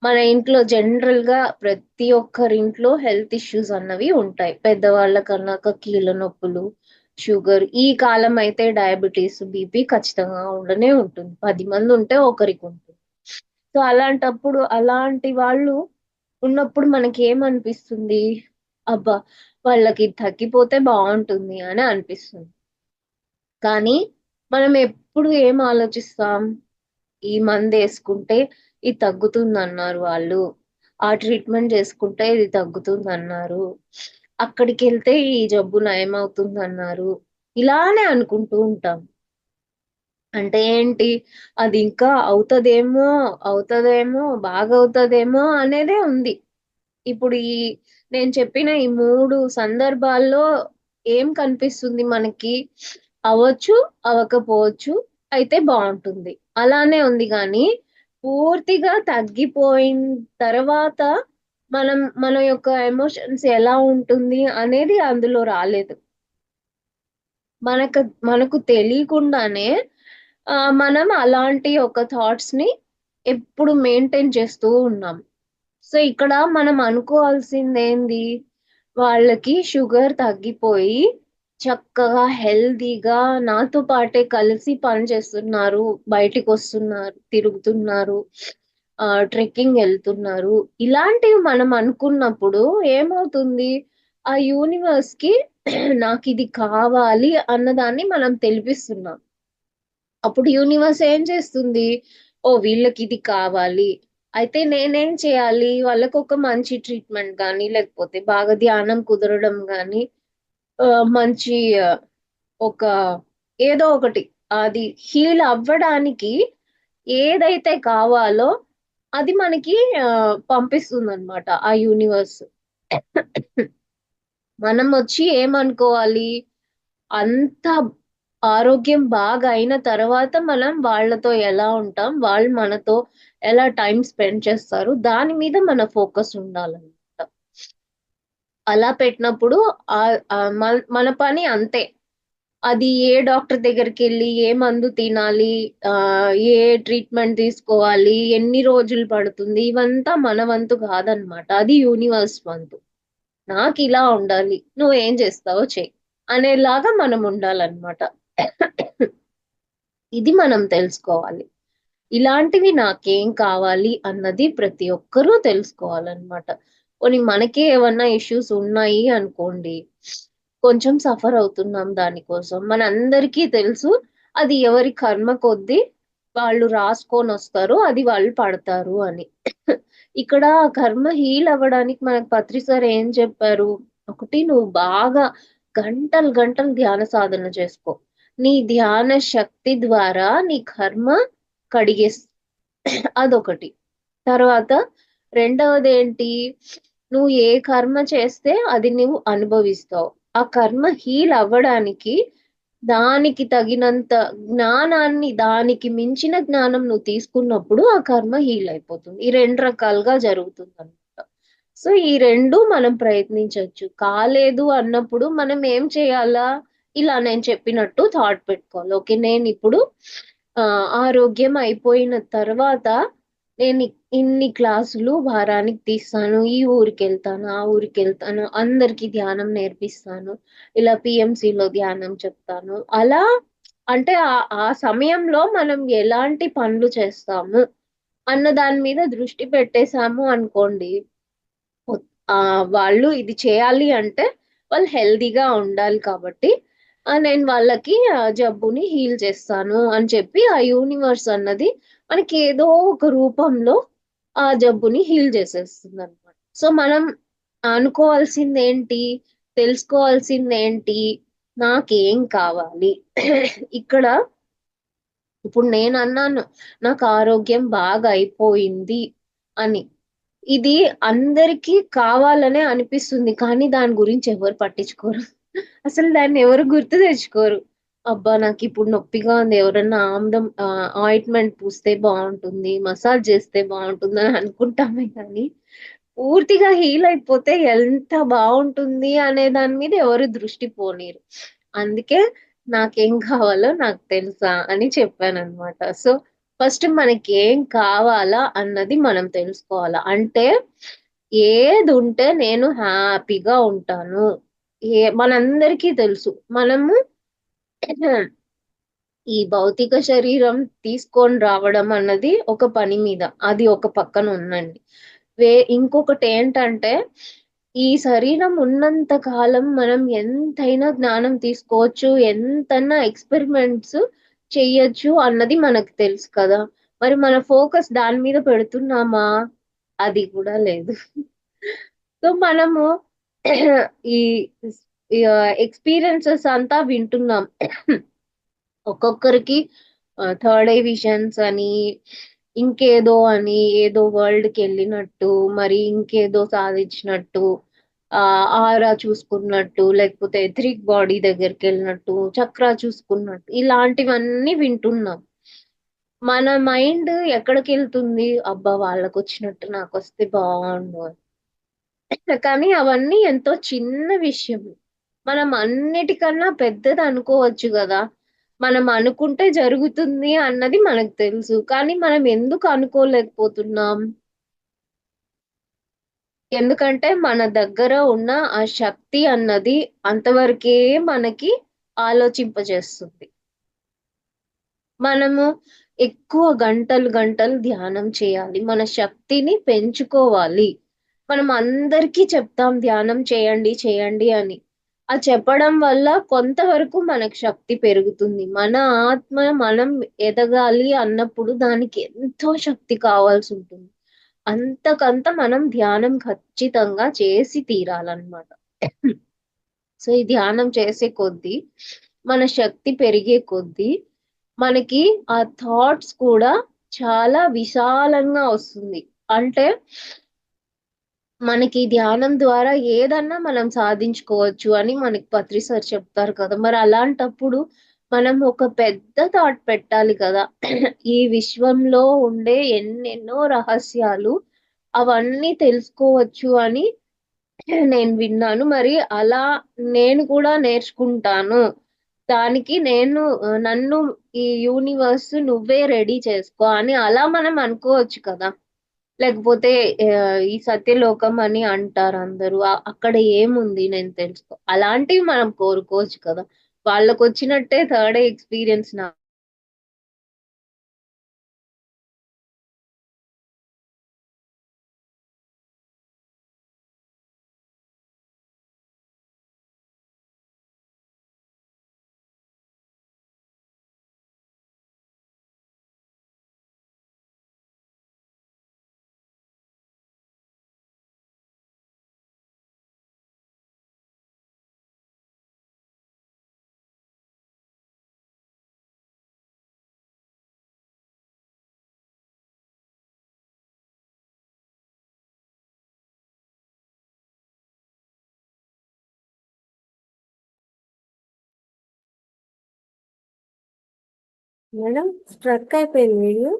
మన ఇంట్లో జనరల్ గా ప్రతి ఒక్కరింట్లో హెల్త్ ఇష్యూస్ అన్నవి ఉంటాయి. పెద్దవాళ్ళ కన్నాక కీళ్ళ నొప్పులు, షుగర్, ఈ కాలం అయితే డయాబెటీస్, బీపీ ఖచ్చితంగా ఉండనే ఉంటుంది. 10 మంది ఉంటే ఒకరికి ఉంటుంది. సో అలాంటప్పుడు అలాంటి వాళ్ళు ఉన్నప్పుడు మనకి ఏమనిపిస్తుంది? అబ్బా, వాళ్ళకి తగ్గిపోతే బాగుంటుంది అని అనిపిస్తుంది. కానీ మనం ఎప్పుడు ఏం ఆలోచిస్తాం? ఈ మందు వేసుకుంటే ఇది తగ్గుతుంది అన్నారు వాళ్ళు, ఆ ట్రీట్మెంట్ చేసుకుంటే ఇది తగ్గుతుంది అన్నారు, అక్కడికి వెళ్తే ఈ జబ్బు నయమవుతుంది అన్నారు, ఇలానే అనుకుంటూ ఉంటాం. అంటే ఏంటి, అది ఇంకా అవుతదేమో, అవుతదేమో, బాగా అవుతదేమో అనేదే ఉంది. ఇప్పుడు నేను చెప్పిన ఈ 3 సందర్భాల్లో ఏం కనిపిస్తుంది మనకి? అవ్వచ్చు, అవ్వకపోవచ్చు, అయితే బాగుంటుంది, అలానే ఉంది. కానీ పూర్తిగా తగ్గిపోయిన తర్వాత మన యొక్క ఎమోషన్స్ ఎలా ఉంటుంది అనేది అందులో రాలేదు. మనకు మనకు తెలియకుండానే మనం అలాంటి ఒక థాట్స్ ని ఎప్పుడు మెయింటైన్ చేస్తూ ఉన్నాం. సో ఇక్కడ మనం అనుకోవాల్సింది ఏంది? వాళ్ళకి షుగర్ తగ్గిపోయి చక్కగా హెల్తీగా నాతో పాటే కలిసి పని చేస్తున్నారు, బయటికి వస్తున్నారు, తిరుగుతున్నారు, ట్రెక్కింగ్ వెళ్తున్నారు. ఇలాంటివి మనం అనుకున్నప్పుడు ఏమవుతుంది? ఆ యూనివర్స్ కి నాకు ఇది కావాలి అన్నదాన్ని మనం తెలిపిస్తున్నాం. అప్పుడు యూనివర్స్ ఏం చేస్తుంది? ఓ, వీళ్ళకి ఇది కావాలి, అయితే నేనేం చేయాలి? వాళ్ళకు ఒక మంచి ట్రీట్మెంట్ కానీ, లేకపోతే బాగా ధ్యానం కుదరడం కానీ, మంచి ఒక ఏదో ఒకటి అది హీల్ అవ్వడానికి ఏదైతే కావాలో అది మనకి పంపిస్తుంది అనమాట ఆ యూనివర్స్. మనం వచ్చి ఏమనుకోవాలి, అంత ఆరోగ్యం బాగా అయిన తర్వాత మనం వాళ్ళతో ఎలా ఉంటాం, వాళ్ళు మనతో ఎలా టైం స్పెండ్ చేస్తారు, దాని మీద మన ఫోకస్ ఉండాలన్నమాట. అలా పెట్టినప్పుడు మన పని అంతే. అది ఏ డాక్టర్ దగ్గరికి వెళ్ళి ఏ మందు తినాలి, ఆ ఏ ట్రీట్మెంట్ తీసుకోవాలి, ఎన్ని రోజులు పడుతుంది, ఇవంతా మన వంతు కాదనమాట. అది యూనివర్స్ వంతు. నాకు ఇలా ఉండాలి, నువ్వు ఏం చేస్తావో చెయ్యి అనేలాగా మనం ఉండాలన్నమాట. ఇది మనం తెలుసుకోవాలి. ఇలాంటివి నాకేం కావాలి అన్నది ప్రతి ఒక్కరూ తెలుసుకోవాలన్నమాట. పోనీ మనకే ఏమన్నా ఇష్యూస్ ఉన్నాయి అనుకోండి, కొంచెం సఫర్ అవుతున్నాం దానికోసం. మనందరికీ తెలుసు అది ఎవరి కర్మ కొద్దీ వాళ్ళు రాసుకొని వస్తారు, అది వాళ్ళు పడతారు అని. ఇక్కడ కర్మ హీల్ అవ్వడానికి మనకు పత్రి సార్ ఏం చెప్పారు? ఒకటి, నువ్వు బాగా గంటలు గంటలు ధ్యాన సాధన చేసుకో. నీ ధ్యాన శక్తి ద్వారా నీ కర్మ కడిగేస్ అదొకటి. తర్వాత రెండవది ఏంటి? నువ్వు ఏ కర్మ చేస్తే అది నువ్వు అనుభవిస్తావు. ఆ కర్మ హీల్ అవ్వడానికి దానికి తగినంత జ్ఞానాన్ని, దానికి మించిన జ్ఞానం నువ్వు తీసుకున్నప్పుడు ఆ కర్మ హీల్ అయిపోతుంది. ఈ రెండు రకాలుగా జరుగుతుంది అనమాట. సో ఈ రెండు మనం ప్రయత్నించవచ్చు. కాలేదు అన్నప్పుడు మనం ఏం చేయాలా? ఇలా నేను చెప్పినట్టు థాట్ పెట్టుకోవాలి. ఓకే, నేను ఇప్పుడు ఆరోగ్యం అయిపోయిన తర్వాత నేను ఇన్ని క్లాసులు వారానికి తీస్తాను, ఈ ఊరికి వెళ్తాను, ఆ ఊరికి వెళ్తాను, అందరికి ధ్యానం నేర్పిస్తాను, ఇలా పిఎంసిలో ధ్యానం చెప్తాను. అలా అంటే ఆ సమయంలో మనం ఎలాంటి పనులు చేస్తాము అన్న దాని మీద దృష్టి పెట్టేశాము అనుకోండి, ఆ వాళ్ళు ఇది చేయాలి అంటే వాళ్ళు హెల్దీగా ఉండాలి కాబట్టి నేను వాళ్ళకి జబ్బుని హీల్ చేస్తాను అని చెప్పి ఆ యూనివర్స్ అన్నది మనకి ఏదో ఒక రూపంలో ఆ జబ్బుని హీల్ చేసేస్తుంది అనమాట. సో మనం అనుకోవాల్సింది ఏంటి, తెలుసుకోవాల్సింది ఏంటి, నాకేం కావాలి? ఇక్కడ ఇప్పుడు నేను అన్నాను నాకు ఆరోగ్యం బాగా అయిపోయింది అని. ఇది అందరికీ కావాలనే అనిపిస్తుంది, కానీ దాని గురించి ఎవరు పట్టించుకోరు. అసలు దాన్ని ఎవరు గుర్తు తెచ్చుకోరు. అబ్బా నాకు ఇప్పుడు నొప్పిగా ఉంది, ఎవరన్నా ఆమ్దం ఆయింట్మెంట్ పూస్తే బాగుంటుంది, మసాజ్ చేస్తే బాగుంటుంది అని అనుకుంటామే కానీ పూర్తిగా హీల్ అయిపోతే ఎంత బాగుంటుంది అనే దాని మీద ఎవరు దృష్టి పోనీరు. అందుకే నాకేం కావాలో నాకు తెలుసా అని చెప్పాను అనమాట. సో ఫస్ట్ మనకి ఏం కావాలా అన్నది మనం తెలుసుకోవాలా. అంటే ఏది ఉంటే నేను హ్యాపీగా ఉంటాను. మనందరికీ తెలుసు మనము ఈ భౌతిక శరీరం తీసుకొని రావడం అన్నది ఒక పని మీద, అది ఒక పక్కన ఉందండి. ఇంకొకటి ఏంటంటే, ఈ శరీరం ఉన్నంత కాలం మనం ఎంతైనా జ్ఞానం తీసుకోవచ్చు, ఎంతైనా ఎక్స్పెరిమెంట్స్ చెయ్యొచ్చు అన్నది మనకు తెలుసు కదా. మరి మన ఫోకస్ దాని మీద పెడుతున్నామా? అది కూడా లేదు. సో మనము ఈ ఎక్స్పీరియన్సెస్ అంతా వింటున్నాం. ఒక్కొక్కరికి థర్డ్ ఐ విజన్స్ అని, ఇంకేదో అని, ఏదో వరల్డ్ కి వెళ్ళినట్టు, మరి ఇంకేదో సాధించినట్టు, ఆరా చూసుకున్నట్టు, లేకపోతే ఎథరిక్ బాడీ దగ్గరికి వెళ్ళినట్టు, చక్రా చూసుకున్నట్టు, ఇలాంటివన్నీ వింటున్నాం. మన మైండ్ ఎక్కడికి వెళ్తుంది? అబ్బా వాళ్ళకు వచ్చినట్టు నాకు వస్తే బాగుండు అని. కానీ అవన్నీ ఎంతో చిన్న విషయం. మనం అన్నిటికన్నా పెద్దది అనుకోవచ్చు కదా. మనం అనుకుంటే జరుగుతుంది అన్నది మనకు తెలుసు, కానీ మనం ఎందుకు అనుకోలేకపోతున్నాం? ఎందుకంటే మన దగ్గర ఉన్న ఆ శక్తి అన్నది అంతవరకే మనకి ఆలోచింపజేస్తుంది. మనము ఎక్కువ గంటలు గంటలు ధ్యానం చేయాలి, మన శక్తిని పెంచుకోవాలి. మనం అందరికీ చెప్తాం ధ్యానం చేయండి చేయండి అని. ఆ చెప్పడం వల్ల కొంతవరకు మనకు శక్తి పెరుగుతుంది. మన ఆత్మ మనం ఎదగాలి అన్నప్పుడు దానికి ఎంతో శక్తి కావాల్సి ఉంటుంది. అంతకంత మనం ధ్యానం ఖచ్చితంగా చేసి తీరాలన్నమాట. సో ఈ ధ్యానం చేసే కొద్దీ, మన శక్తి పెరిగే కొద్దీ మనకి ఆ థాట్స్ కూడా చాలా విశాలంగా వస్తుంది. అంటే మనకి ధ్యానం ద్వారా ఏదన్నా మనం సాధించుకోవచ్చు అని మనకి పత్రి సార్ చెప్తారు కదా. మరి అలాంటప్పుడు మనం ఒక పెద్ద థాట్ పెట్టాలి కదా. ఈ విశ్వంలో ఉండే ఎన్నెన్నో రహస్యాలు అవన్నీ తెలుసుకోవచ్చు అని నేను విన్నాను. మరి అలా నేను కూడా నేర్చుకుంటాను. దానికి నన్ను ఈ యూనివర్స్ నువ్వే రెడీ చేసుకో అని అలా మనం అనుకోవచ్చు కదా. లేకపోతే ఈ సత్యలోకం అని అంటారు అందరూ. అక్కడ ఏముంది నేను తెలుసుకో అలాంటివి మనం కోరుకోవచ్చు కదా. వాళ్ళకొచ్చినట్టే థర్డ్ ఎక్స్‌పీరియన్స్ నా మేడం స్ట్రక్ అయిపోయింది వీడియో.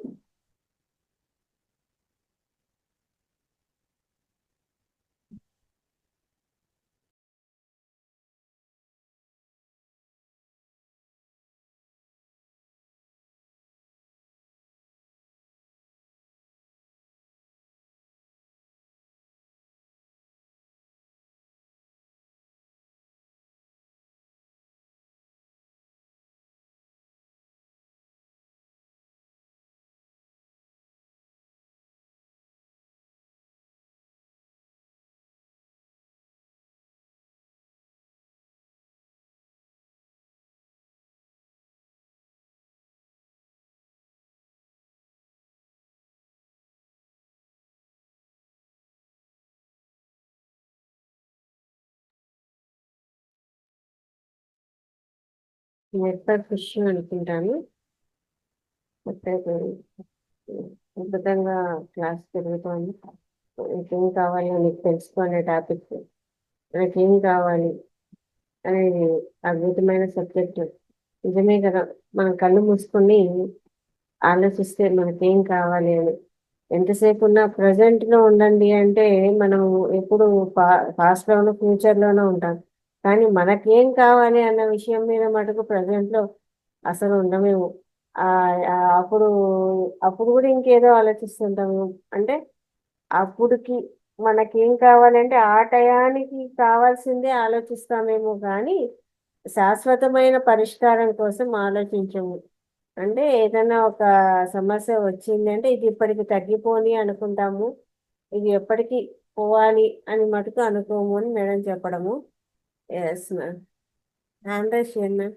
నెట్వర్క్ ఇష్యూ అనుకుంటాను. అద్భుతంగా క్లాస్ జరుగుతోంది. నీకేం కావాలి నీకు తెలుసుకునే టాపిక్, నాకేం కావాలి అనేది అద్భుతమైన సబ్జెక్ట్. నిజమే కదా, మనం కళ్ళు మూసుకొని ఆలోచిస్తే మనకేం కావాలి అని. ఎంతసేపు ఉన్నా ప్రజెంట్ లో ఉండండి అంటే మనం ఎప్పుడు పాస్ట్ లోనో ఫ్యూచర్ లోనో ఉంటాం. కానీ మనకేం కావాలి అన్న విషయం మీద మటుకు ప్రజెంట్ లో అసలు ఉండమేమో. ఆ ఆ అప్పుడు అప్పుడు కూడా ఇంకేదో ఆలోచిస్తుంటాము. అంటే అప్పుడుకి మనకేం కావాలంటే ఆ టయానికి కావాల్సిందే ఆలోచిస్తామేమో కానీ శాశ్వతమైన పరిష్కారం కోసం ఆలోచించము. అంటే ఏదైనా ఒక సమస్య వచ్చింది అంటే ఇది ఇప్పటికి తగ్గిపోని అనుకుంటాము, ఇది ఎప్పటికీ పోవాలి అని మటుకు అనుకోము అని మేడం చెప్పడము. Yes ma'am. హ్యాండ్ రైస్ చేయండి మ్యామ్.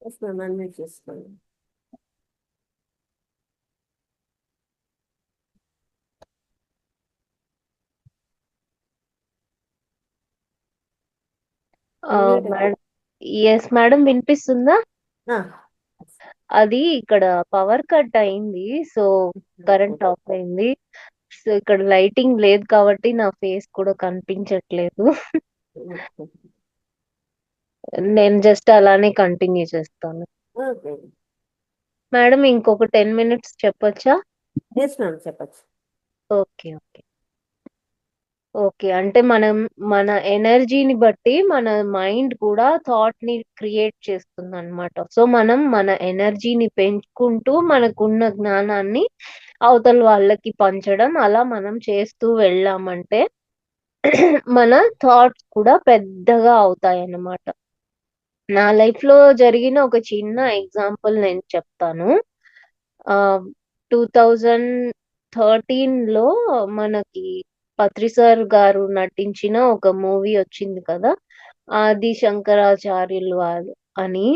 ఎస్ మ్యామ్, అన్మ్యూట్ చేసుకోండి. Unmute. మేడం. ఎస్ మేడం, వినిపిస్తుందా? ఆ, అది ఇక్కడ పవర్ కట్ అయింది. సో కరెంట్ ఆఫ్ అయింది. సో ఇక్కడ లైటింగ్ లేదు కాబట్టి నా ఫేస్ కూడా కనిపించట్లేదు. నేను జస్ట్ అలానే కంటిన్యూ చేస్తాను. ఓకే. మేడం ఇంకొక 10 మినిట్స్ చెప్పొచ్చా? ఎస్ మ్యామ్, చెప్పచ్చు. Okay okay okay. అంటే మన ఎనర్జీని బట్టి మన మైండ్ కూడా థాట్ ని క్రియేట్ చేస్తుంది అనమాట. సో మనం మన ఎనర్జీని పెంచుకుంటూ మనకున్న జ్ఞానాన్ని అవతల వాళ్ళకి పంచడం అలా మనం చేస్తూ వెళ్ళామంటే మన థాట్స్ కూడా పెద్దగా అవుతాయి అన్నమాట. నా లైఫ్ లో జరిగిన ఒక చిన్న ఎగ్జాంపుల్ నేను చెప్తాను. ఆ 2013 లో మనకి పత్రి సార్ గారు నటించిన ఒక మూవీ వచ్చింది కదా, ఆది శంకరాచార్యులు వారు అని.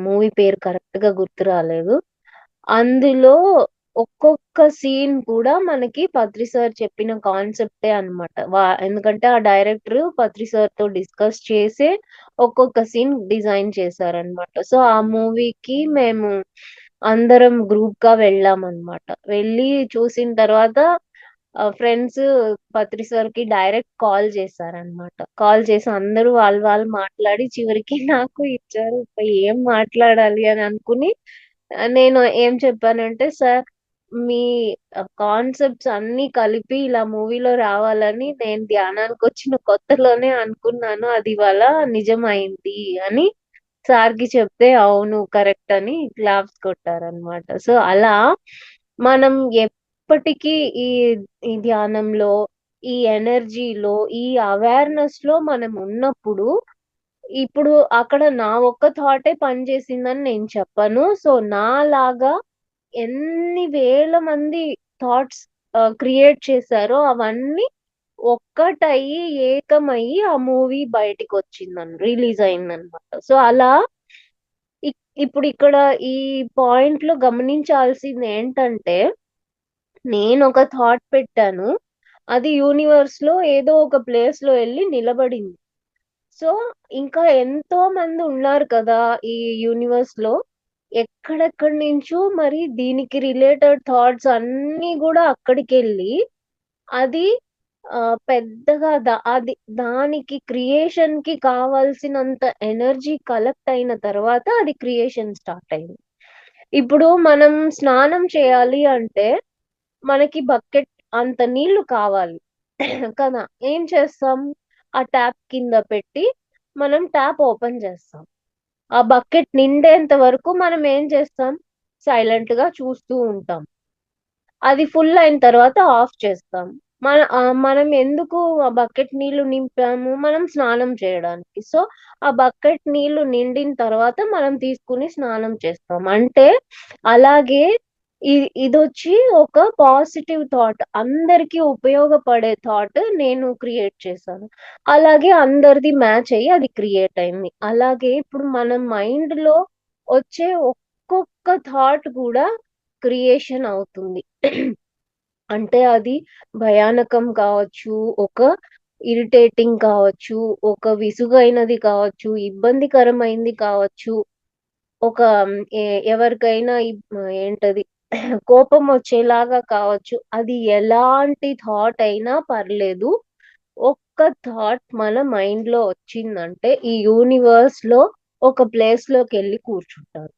మూవీ పేరు కరెక్ట్ గా గుర్తు రాలేదు. అందులో ఒక్కొక్క సీన్ కూడా మనకి పత్రి సార్ చెప్పిన కాన్సెప్టే అన్నమాట. ఎందుకంటే ఆ డైరెక్టర్ పత్రి సార్ తో డిస్కస్ చేసే ఒక్కొక్క సీన్ డిజైన్ చేశారన్నమాట. సో ఆ మూవీకి మేము అందరం గ్రూప్ గా వెళ్ళామన్నమాట. వెళ్ళి చూసిన తర్వాత ఫ్రెండ్స్ పత్రి సార్ కి డైరెక్ట్ కాల్ చేశారన్నమాట. కాల్ చేసి అందరూ వాళ్ళు మాట్లాడి చివరికి నాకు ఇచ్చారు. ఏం మాట్లాడాలి అని అనుకుని నేను ఏం చెప్పానంటే, సార్ మీ కాన్సెప్ట్స్ అన్ని కలిపి ఇలా మూవీలో రావాలని నేను ధ్యానానికి వచ్చిన కొత్తలోనే అనుకున్నాను. అది ఇవాళ నిజమైంది అని సార్‌కి చెప్తే అవును కరెక్ట్ అని క్లాప్స్ కొట్టారన్నమాట. సో అలా మనం ఎప్పటికీ ఈ ఈ ధ్యానంలో, ఈ ఎనర్జీలో, ఈ అవేర్‌నెస్‌లో మనం ఉన్నప్పుడు ఇప్పుడు అక్కడ నా ఒక్క థాటే పనిచేసిందని నేను చెప్పను. సో నాలాగా ఎన్ని వేల మంది థాట్స్ క్రియేట్ చేశారో అవన్నీ ఒక్కటయ్యి, ఏకమయ్యి ఆ మూవీ రిలీజ్ అయిందన్నమాట. సో అలా ఇప్పుడు ఇక్కడ ఈ పాయింట్‌లో గమనించాల్సింది ఏంటంటే, నేను ఒక థాట్ పెట్టాను. అది యూనివర్స్‌లో ఏదో ఒక ప్లేస్‌లో ఎళ్లి నిలబడింది. సో, ఇంకా ఎంతో మంది ఉన్నారు కదా! ఈ యూనివర్స్‌లో. ఎక్కడెక్కడి నుంచో మరి దీనికి రిలేటెడ్ థాట్స్ అన్నీ గూడా అక్కడికెళ్ళి, అది పెద్దగా దానికి క్రియేషన్‌కి కావాల్సినంత ఎనర్జీ కలెక్ట్ అయిన తర్వాత అది క్రియేషన్ స్టార్ట్ అయింది. ఇప్పుడు మనం స్నానం చేయాలి అంటే, మనకి బకెట్ అంత నీళ్లు కావాలి. కదా! ఏం చేస్తాం? ఆ ట్యాప్ కింద పెట్టి మనం ట్యాప్ ఓపెన్ చేస్తాం. ఆ బకెట్ నిండేంత వరకు మనం ఏం చేస్తాం? సైలెంట్‌గా చూస్తూ ఉంటాం. అది ఫుల్ అయిన తర్వాత ఆఫ్ చేస్తాం. మనం ఎందుకు ఆ బకెట్ నీళ్లు నింపాము? మనం స్నానం చేయడానికి. సో, ఆ బకెట్ నీళ్లు నిండిన తర్వాత మనం తీసుకొని స్నానం చేస్తాం. అంటే అలాగే ఇ ఇదొచ్చి ఒక పాజిటివ్ థాట్. అందరికి ఉపయోగపడే థాట్ నేను క్రియేట్ చేశాను. అలాగే అందరిది మ్యాచ్ అయ్యి అది క్రియేట్ అయింది. అలాగే ఇప్పుడు మన మైండ్‌లో వచ్చే ఒక్కొక్క థాట్ కూడా క్రియేషన్ అవుతుంది. అంటే అది భయానకం కావచ్చు, ఒక ఇరిటేటింగ్ కావచ్చు, ఒక విసుగైనది కావచ్చు, ఇబ్బందికరమైంది కావచ్చు, ఒక ఎవరికైనా ఏంటది కోపం వచ్చేలాగా కావచ్చు. అది ఎలాంటి థాట్ అయినా పర్లేదు. ఒక్క థాట్ మన మైండ్‌లో వచ్చిందంటే ఈ యూనివర్స్‌లో ఒక ప్లేస్‌లోకెళ్ళి కూర్చుంటారు.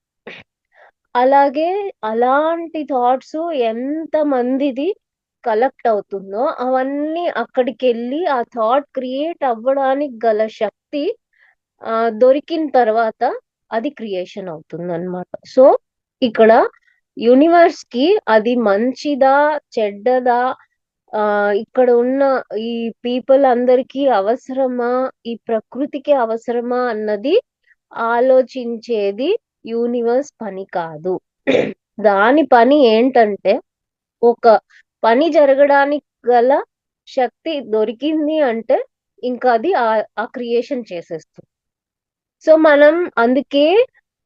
అలాగే అలాంటి థాట్స్ ఎంతమందిది కలెక్ట్ అవుతుందో అవన్నీ అక్కడికెళ్ళి ఆ థాట్ క్రియేట్ అవ్వడానికి గల శక్తి దొరికిన తర్వాత అది క్రియేషన్ అవుతుందన్నమాట. సో, ఇక్కడ యూనివర్స్‌కి అది మంచిదా? చెడ్డదా? ఇక్కడ ఉన్న ఈ పీపుల్ అందరికీ అవసరమా? ఈ ప్రకృతికి అవసరమా? అన్నది ఆలోచించేది యూనివర్స్ పని కాదు. దాని పని ఏంటంటే, ఒక పని జరగడానికి గల శక్తి దొరికింది అంటే, ఇంకా అది ఆ క్రియేషన్ చేసేస్తుంది. సో, మనం అందుకే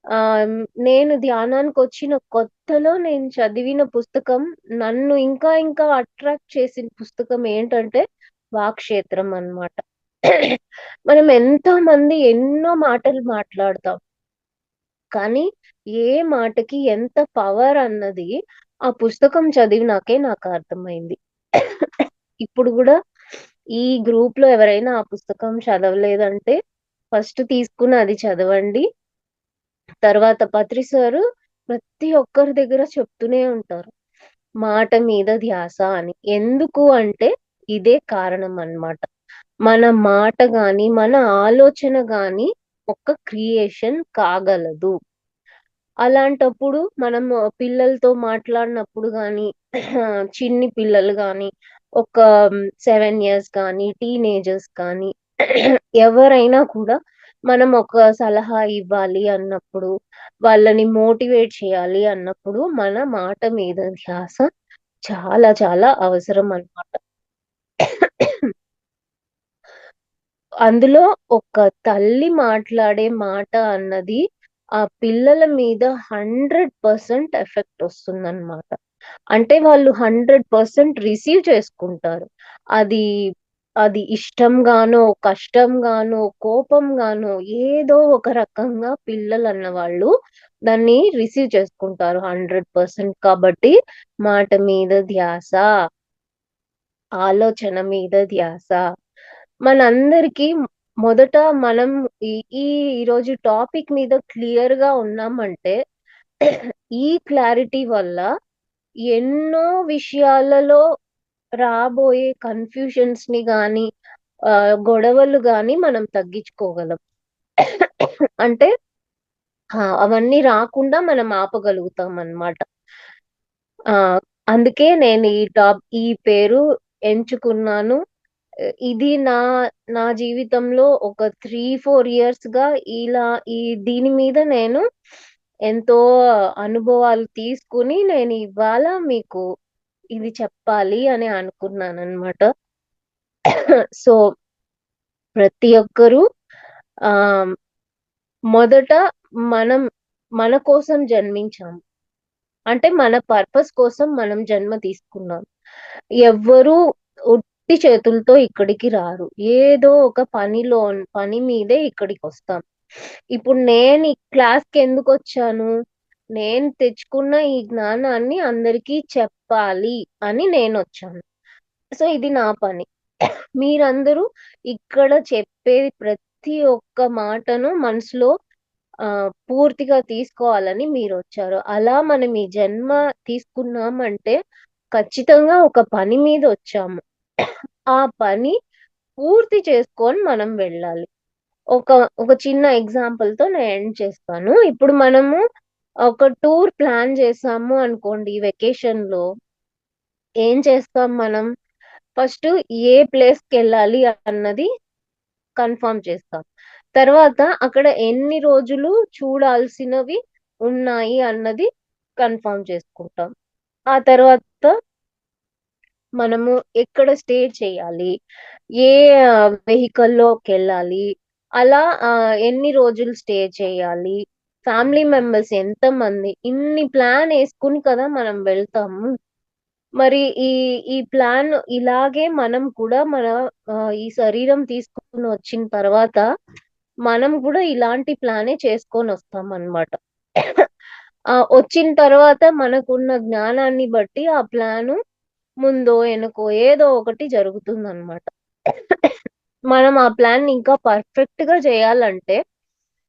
ఆహ్, నేను ధ్యానానికొచ్చిన కొత్తలో నేను చదివిన పుస్తకం, నన్ను ఇంకా ఇంకా అట్రాక్ట్ చేసిన పుస్తకం ఏంటంటే, వాక్క్షేత్రం అన్నమాట. మనం ఎంతోమంది ఎన్నో మాటలు మాట్లాడతాం. కానీ ఏ మాటకి ఎంత పవర్ అన్నది ఆ పుస్తకం చదివినాకే నాకు అర్థమైంది. ఇప్పుడు గూడా ఈ గ్రూప్‌లో ఎవరైనా ఆ పుస్తకం చదవలేదంటే ఫస్ట్ తీసుకొని అది చదవండి. తర్వాత పత్రి సారు ప్రతి ఒక్కరి దగ్గర చెప్తూనే ఉంటారు. మాట మీద ధ్యాస అని. ఎందుకు అంటే ఇదే కారణం అన్నమాట. మన మాట గాని, మన ఆలోచన గాని ఒక క్రియేషన్ కాగలదు. అలాంటప్పుడు మనము పిల్లలతో మాట్లాడినప్పుడు గాని, చిన్ని పిల్లలు గాని, ఒక 7 ఇయర్స్ కానీ, టీనేజర్స్ కానీ ఎవరైనా కూడా మనం ఒక సలహా ఇవ్వాలి అన్నప్పుడు, వాళ్ళని మోటివేట్ చేయాలి అన్నప్పుడు, మన మాట మీద ధ్యాస చాలా చాలా అవసరం అన్నమాట. అందులో ఒక తల్లి మాట్లాడే మాట అన్నది ఆ పిల్లల మీద 100% ఎఫెక్ట్ వస్తుందన్నమాట. అంటే వాళ్ళు 100% రిసీవ్ చేసుకుంటారు. అది అది ఇష్టంగానో, కష్టంగానో, కోపంగానో ఏదో ఒక రకంగా పిల్లలన్న వాళ్ళు దాన్ని రిసీవ్ చేసుకుంటారు 100%. కాబట్టి మాట మీద ధ్యాస, ఆలోచన మీద ధ్యాస. మనందరికీ మొదట మనం ఈ ఈ ఈరోజు టాపిక్ మీద క్లియర్‌గా ఉన్నామంటే ఈ క్లారిటీ వల్ల ఎన్నో విషయాలలో రాబోయే కన్‌ఫ్యూషన్స్‌ని గాని, గొడవలు గాని మనం తగ్గించుకోగలం. అంటే అవన్నీ రాకుండా మనం ఆపగలుగుతామన్నమాట. అందుకే నేను ఈ పేరు ఎంచుకున్నాను. ఇది నా నా జీవితంలో ఒక 3, 4 ఇయర్స్‌గా ఇలా దీని మీద నేను ఎంతో అనుభవాలు తీసుకొని నేను ఇవాళ మీకు ఇది చెప్పాలి అని అనుకున్నానన్నమాట. సో, ప్రతి ఒక్కరూ ఆహ్, మొదట మనం మన కోసం జన్మించాం. అంటే మన పర్పస్ కోసం మనం జన్మ తీసుకున్నాం. ఎవ్వరూ ఉట్టి చేతులతో ఇక్కడికి రారు. ఏదో ఒక పని మీదే ఇక్కడికొస్తాం. ఇప్పుడు నేను ఈ క్లాస్‌కి ఎందుకొచ్చాను? నేను తెచ్చుకున్న ఈ జ్ఞానాన్ని అందరికీ చెప్పాలి అని నేనొచ్చాను. సో, ఇది నా పని. మీరందరూ ఇక్కడ చెప్పేది ప్రతి ఒక్క మాటను మనసులో పూర్తిగా తీసుకోవాలని మీరొచ్చారు. అలా మనం ఈ జన్మ తీసుకున్నామంటే ఖచ్చితంగా ఒక పని మీద వచ్చాము. ఆ పని పూర్తి చేసుకొని మనం వెళ్ళాలి. ఒక ఒక చిన్న ఎగ్జాంపుల్‌తో నేను ఎండ్ చేస్తాను. ఇప్పుడు మనము ఒక టూర్ ప్లాన్ చేసాము అనుకోండి వెకేషన్‌లో. ఏం చేస్తాం మనం? ఫస్ట్ ఏ ప్లేస్‌కెళ్ళాలి అన్నది కన్ఫర్మ్ చేస్తాం. తర్వాత అక్కడ ఎన్ని రోజులు చూడాల్సినవి ఉన్నాయి అన్నది కన్ఫర్మ్ చేసుకుంటాం. ఆ తర్వాత మనము ఎక్కడ స్టే చేయాలి? ఏ వెహికల్‌లోకెళ్ళాలి? అలా ఎన్ని రోజులు స్టే చేయాలి? ఫ్యామిలీ మెంబర్స్ ఎంతమంది? ఇన్ని ప్లాన్ యేసుకొని కదా మనం వెళ్తాము. మరి ఈ ఈ ప్లాన్ ఇలాగే మనం కూడా ఈ శరీరం తీసుకొని వచ్చిన తర్వాత మనం కూడా ఇలాంటి ప్లానే చేసుకొనొస్తామన్నమాట. వచ్చిన తర్వాత మనకున్న జ్ఞానాన్ని బట్టి ఆ ప్లాను ముందో, ఎనకో ఏదో ఒకటి జరుగుతుందన్నమాట. మనం ఆ ప్లాన్‌ని ఇంకా పర్ఫెక్ట్‌గా చేయాలంటే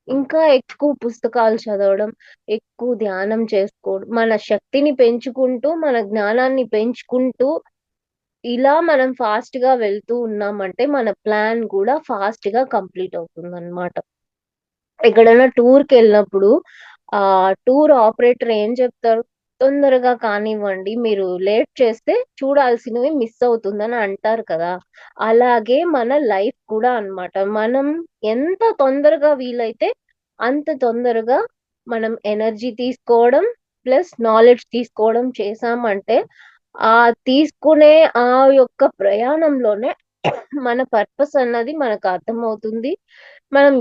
ఇంకా ఎక్కువ పుస్తకాలు చదవడం, ఎక్కువ ధ్యానం చేసుకోవడం, మన శక్తిని పెంచుకుంటూ, మన జ్ఞానాన్ని పెంచుకుంటూ, ఇలా మనం ఫాస్ట్‌గా వెళ్తూ ఉన్నామంటే, మన ప్లాన్ కూడా ఫాస్ట్‌గా కంప్లీట్ అవుతుందన్నమాట. ఎక్కడైనా టూర్‌కెళ్ళినప్పుడు టూర్ ఆపరేటర్ ఏం చెప్తారు? తొందరగా కానివ్వండి, మీరు లేట్ చేస్తే చూడాల్సినవి మిస్ అవుతుందని అంటారు కదా! అలాగే మన లైఫ్ కూడా అన్నమాట. మనం ఎంత తొందరగా వీలైతే అంత తొందరగా మనం ఎనర్జీ తీసుకోవడం, ప్లస్ నాలెడ్జ్ తీసుకోవడం చేశామంటే, తీసుకునే ఆ యొక్క ప్రయాణంలోనే మన పర్పస్ అన్నది మనకు అర్థమవుతుంది. మనం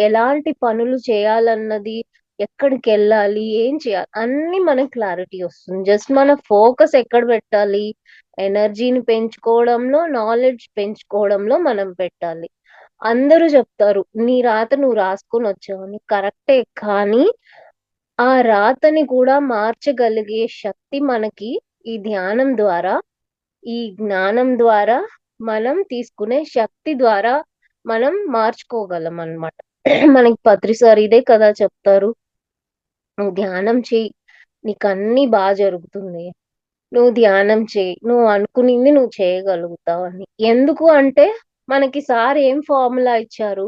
ఎలాంటి పనులు చేయాలన్నది, ఎక్కడికెళ్ళాలి, ఏం చేయాలి అన్నీ మనకు క్లారిటీ వస్తుంది. జస్ట్ మన ఫోకస్ ఎక్కడ పెట్టాలి? ఎనర్జీని పెంచుకోవడంలో, నాలెడ్జ్ పెంచుకోవడంలో మనం పెట్టాలి. అందరూ చెప్తారు, "నీ రాత నువ్వు రాసుకొనొచ్చావని." కరెక్టే. కానీ, ఆ రాతని కూడా మార్చగలిగే శక్తి మనకి ఈ ధ్యానం ద్వారా, ఈ జ్ఞానం ద్వారా, మనం తీసుకునే శక్తి ద్వారా మనం మార్చుకోగలమన్నమాట. మనకి పత్రి సార్ ఇదే కదా చెప్తారు. "నువ్వు ధ్యానం చెయ్యి. నీకన్నీ జరుగుతుంది. నువ్వు ధ్యానం చెయ్యి. నువ్వు అనుకునింది నువ్వు చేయగలుగుతావని." ఎందుకు అంటే, మనకి సార్ ఏం ఫార్ములా ఇచ్చారు?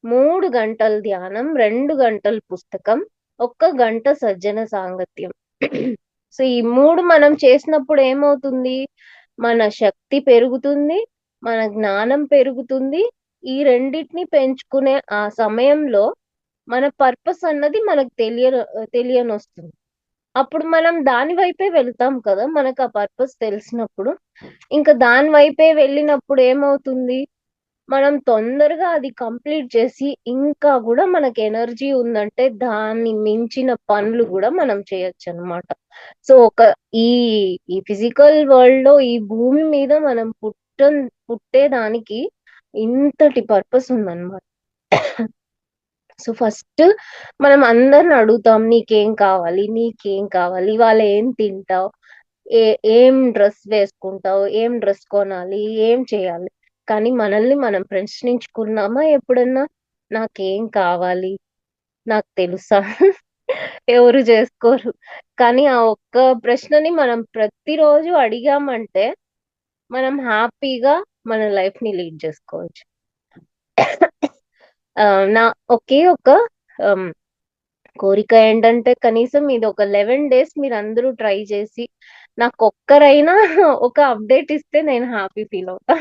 3 గంటలు ధ్యానం, 2 గంటలు పుస్తకం, 1 గంట సజ్జన సాంగత్యం. సో, ఈ 3 మనం చేసినప్పుడు ఏమవుతుంది? మన శక్తి పెరుగుతుంది, మన జ్ఞానం పెరుగుతుంది. ఈ రెండిటిని పెంచుకునే ఆ సమయంలో మన పర్పస్ అన్నది మనకు తెలియనొస్తుంది. అప్పుడు మనం దాని వైపే వెళ్తాం కదా! మనకు ఆ పర్పస్ తెలిసినప్పుడు. ఇంకా దాని వైపే వెళ్ళినప్పుడు ఏమవుతుంది? మనం తొందరగా అది కంప్లీట్ చేసి ఇంకా కూడా మనకి ఎనర్జీ ఉందంటే దాన్ని మించిన పనులు కూడా మనం చేయొచ్చు అనమాట. సో ఈ ఈ ఫిజికల్ వరల్డ్ లో ఈ భూమి మీద మనం పుట్టేదానికి ఇంతటి పర్పస్ ఉందన్నమాట. సో ఫస్ట్ మనం అందరిని అడుగుతాం, నీకేం కావాలి, నీకేం కావాలి, ఇవాళ ఏం తింటావు, ఏం డ్రెస్ వేసుకుంటావు, ఏం డ్రెస్ కొనాలి, ఏం చేయాలి. కానీ మనల్ని మనం ప్రశ్నించుకున్నామా ఎప్పుడన్నా? నాకేం కావాలి నాకు తెలుసా? ఎవరు చేసుకోరు. కానీ ఆ ఒక్క ప్రశ్నని మనం ప్రతిరోజు అడిగామంటే మనం హ్యాపీగా మన లైఫ్ ని లీడ్ చేసుకోవచ్చు. నా ఒకే ఒక కోరిక ఏంటంటే కనీసం ఇది ఒక 11 డేస్ మీరు అందరూ ట్రై చేసి నాకు ఒక్కరైనా ఒక అప్డేట్ ఇస్తే నేను హ్యాపీ ఫీల్ అవుతా.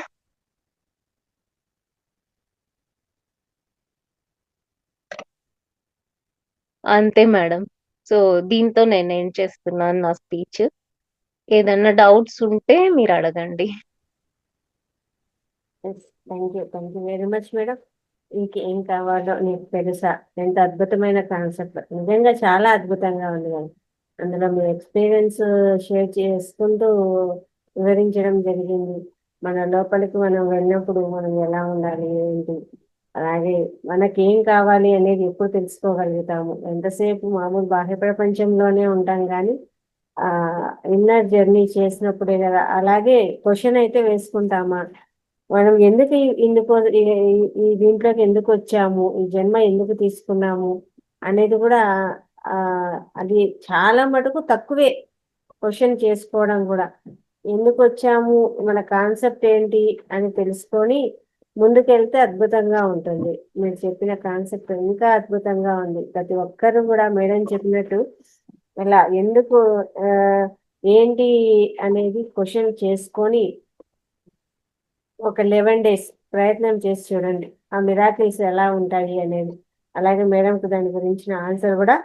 అంతే మేడం. సో దీంతో నేను ఏం చేస్తున్నాను నా స్పీచ్. ఏదన్నా డౌట్స్ ఉంటే మీరు అడగండి. Thank you very much madam. ఇంకేం కావాలో నీకు తెలుసా? ఎంత అద్భుతమైన కాన్సెప్ట్, నిజంగా చాలా అద్భుతంగా ఉంది కదా. అందులో మీ ఎక్స్పీరియన్స్ షేర్ చేసుకుంటూ వివరించడం జరిగింది. మన లోపలికి మనం వెళ్ళినప్పుడు మనం ఎలా ఉండాలి ఏంటి, అలాగే మనకేం కావాలి అనేది ఎప్పుడు తెలుసుకోగలుగుతాము. ఎంతసేపు మామూలు బాహ్య ప్రపంచంలోనే ఉంటాం కానీ ఆ ఇన్నర్ జర్నీ చేసినప్పుడే కదా. అలాగే క్వశ్చన్ అయితే వేసుకుంటామా, మనం ఎందుకు ఈ దీంట్లోకి ఎందుకు వచ్చాము, ఈ జన్మ ఎందుకు తీసుకున్నాము అనేది కూడా ఆ అది చాలా మటుకు తక్కువే క్వశ్చన్ చేసుకోవడం కూడా. ఎందుకు వచ్చాము, మన కాన్సెప్ట్ ఏంటి అని తెలుసుకొని ముందుకెళ్తే అద్భుతంగా ఉంటుంది. మీరు చెప్పిన కాన్సెప్ట్ ఇంకా అద్భుతంగా ఉంది. ప్రతి ఒక్కరు కూడా మేడం చెప్పినట్టు ఇలా ఎందుకు ఆ, ఏంటి అనేది క్వశ్చన్ చేసుకొని ఒక 11 డేస్ ప్రయత్నం చేసి చూడండి, ఆ మిరాకిల్స్ ఎలా ఉంటాయి అనేది. అలాగే మేడంకు దాని గురించిన ఆన్సర్ కూడా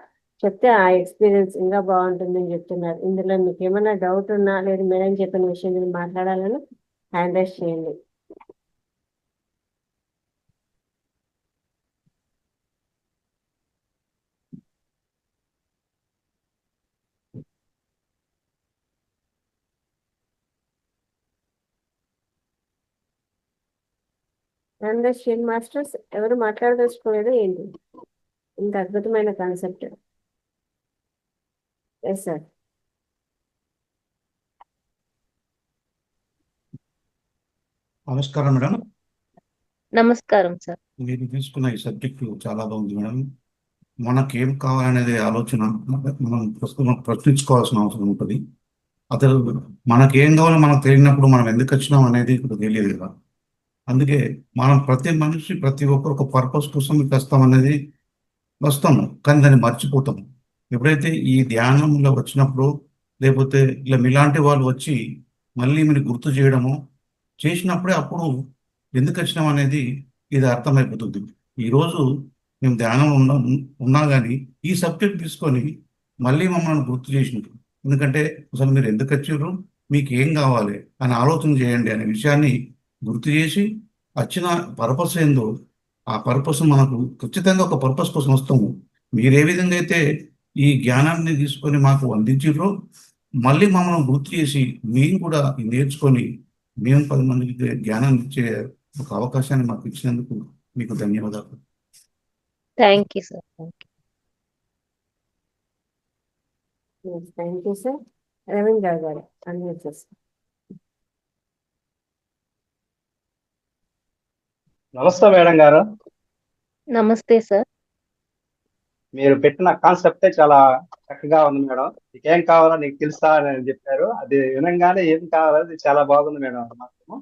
చెప్తే ఆ ఎక్స్పీరియన్స్ ఇంకా బాగుంటుందని చెప్తున్నారు. ఇందులో మీకు ఏమైనా డౌట్ ఉన్నా లేదు మేడం చెప్పిన విషయం గురించి మాట్లాడాలని హ్యాండ్ రైస్ చేయండి. హ్యాండ్ రైస్ చేయండి మాస్టర్స్. ఎవరు మాట్లాడదలుచుకోలేదు ఏంటి? ఇంత అద్భుతమైన కాన్సెప్ట్. Yes sir. నమస్కారం మేడం. నమస్కారం సార్. మీరు తీసుకున్న ఈ సబ్జెక్టు చాలా బాగుంది మేడం. మనకేం కావాలనేది ఆలోచన మనం ప్రస్తుతం ప్రశ్నించుకోవాల్సిన అవసరం ఉంటుంది. అసలు మనకేం కావాలో మనకు తెలియనప్పుడు మనం ఎందుకు వచ్చినాం అనేది ఇప్పుడు తెలియదు కదా. అందుకే మనం ప్రతి మనిషి ప్రతి ఒక్కరు ఒక పర్పస్ కోసం వస్తాం అనేది వస్తాము, కానీ దాన్ని మర్చిపోతాము. ఎప్పుడైతే ఈ ధ్యానంలో వచ్చినప్పుడు లేకపోతే ఇలా మీలాంటి వాళ్ళు వచ్చి మళ్ళీ మీరు గుర్తు చేయడము చేసినప్పుడే అప్పుడు ఎందుకు వచ్చినాం అనేది ఇది అర్థమైపోతుంది. ఈరోజు మేము ధ్యానం ఉన్నా కానీ ఈ సబ్జెక్ట్ తీసుకొని మళ్ళీ మమ్మల్ని గుర్తు చేసినారు. ఎందుకంటే అసలు మీరు ఎందుకు వచ్చారు, మీకు ఏం కావాలి అని ఆలోచన చేయండి అనే విషయాన్ని గుర్తు చేసి వచ్చిన పర్పస్ ఏందో ఆ పర్పస్ మనకు ఖచ్చితంగా ఒక పర్పస్ కోసం వస్తాము. మీరు ఏ విధంగా అయితే ఈ జ్ఞానాన్ని తీసుకొని మాకు అందించారో మళ్ళీ మమ్మల్ని గుర్తు చేసి మేము కూడా నేర్చుకొని మేము 10 మందికి జ్ఞానాన్ని ఇచ్చే ఒక అవకాశాన్ని మాకు ఇచ్చినందుకు మీకు ధన్యవాదాలు. Thank you sir. Thank you sir. Ravindra గారు అన్మ్యూట్ చేస్తారు. నమస్తే మేడం గారు. నమస్తే సార్. మీరు పెట్టిన కాన్సెప్టే చాలా చక్కగా ఉంది మేడం. నీకేం కావాలో నీకు తెలుసా అని చెప్పారు. అది వినంగానే ఏం కావాలో అది చాలా బాగుంది మేడం. మాత్రము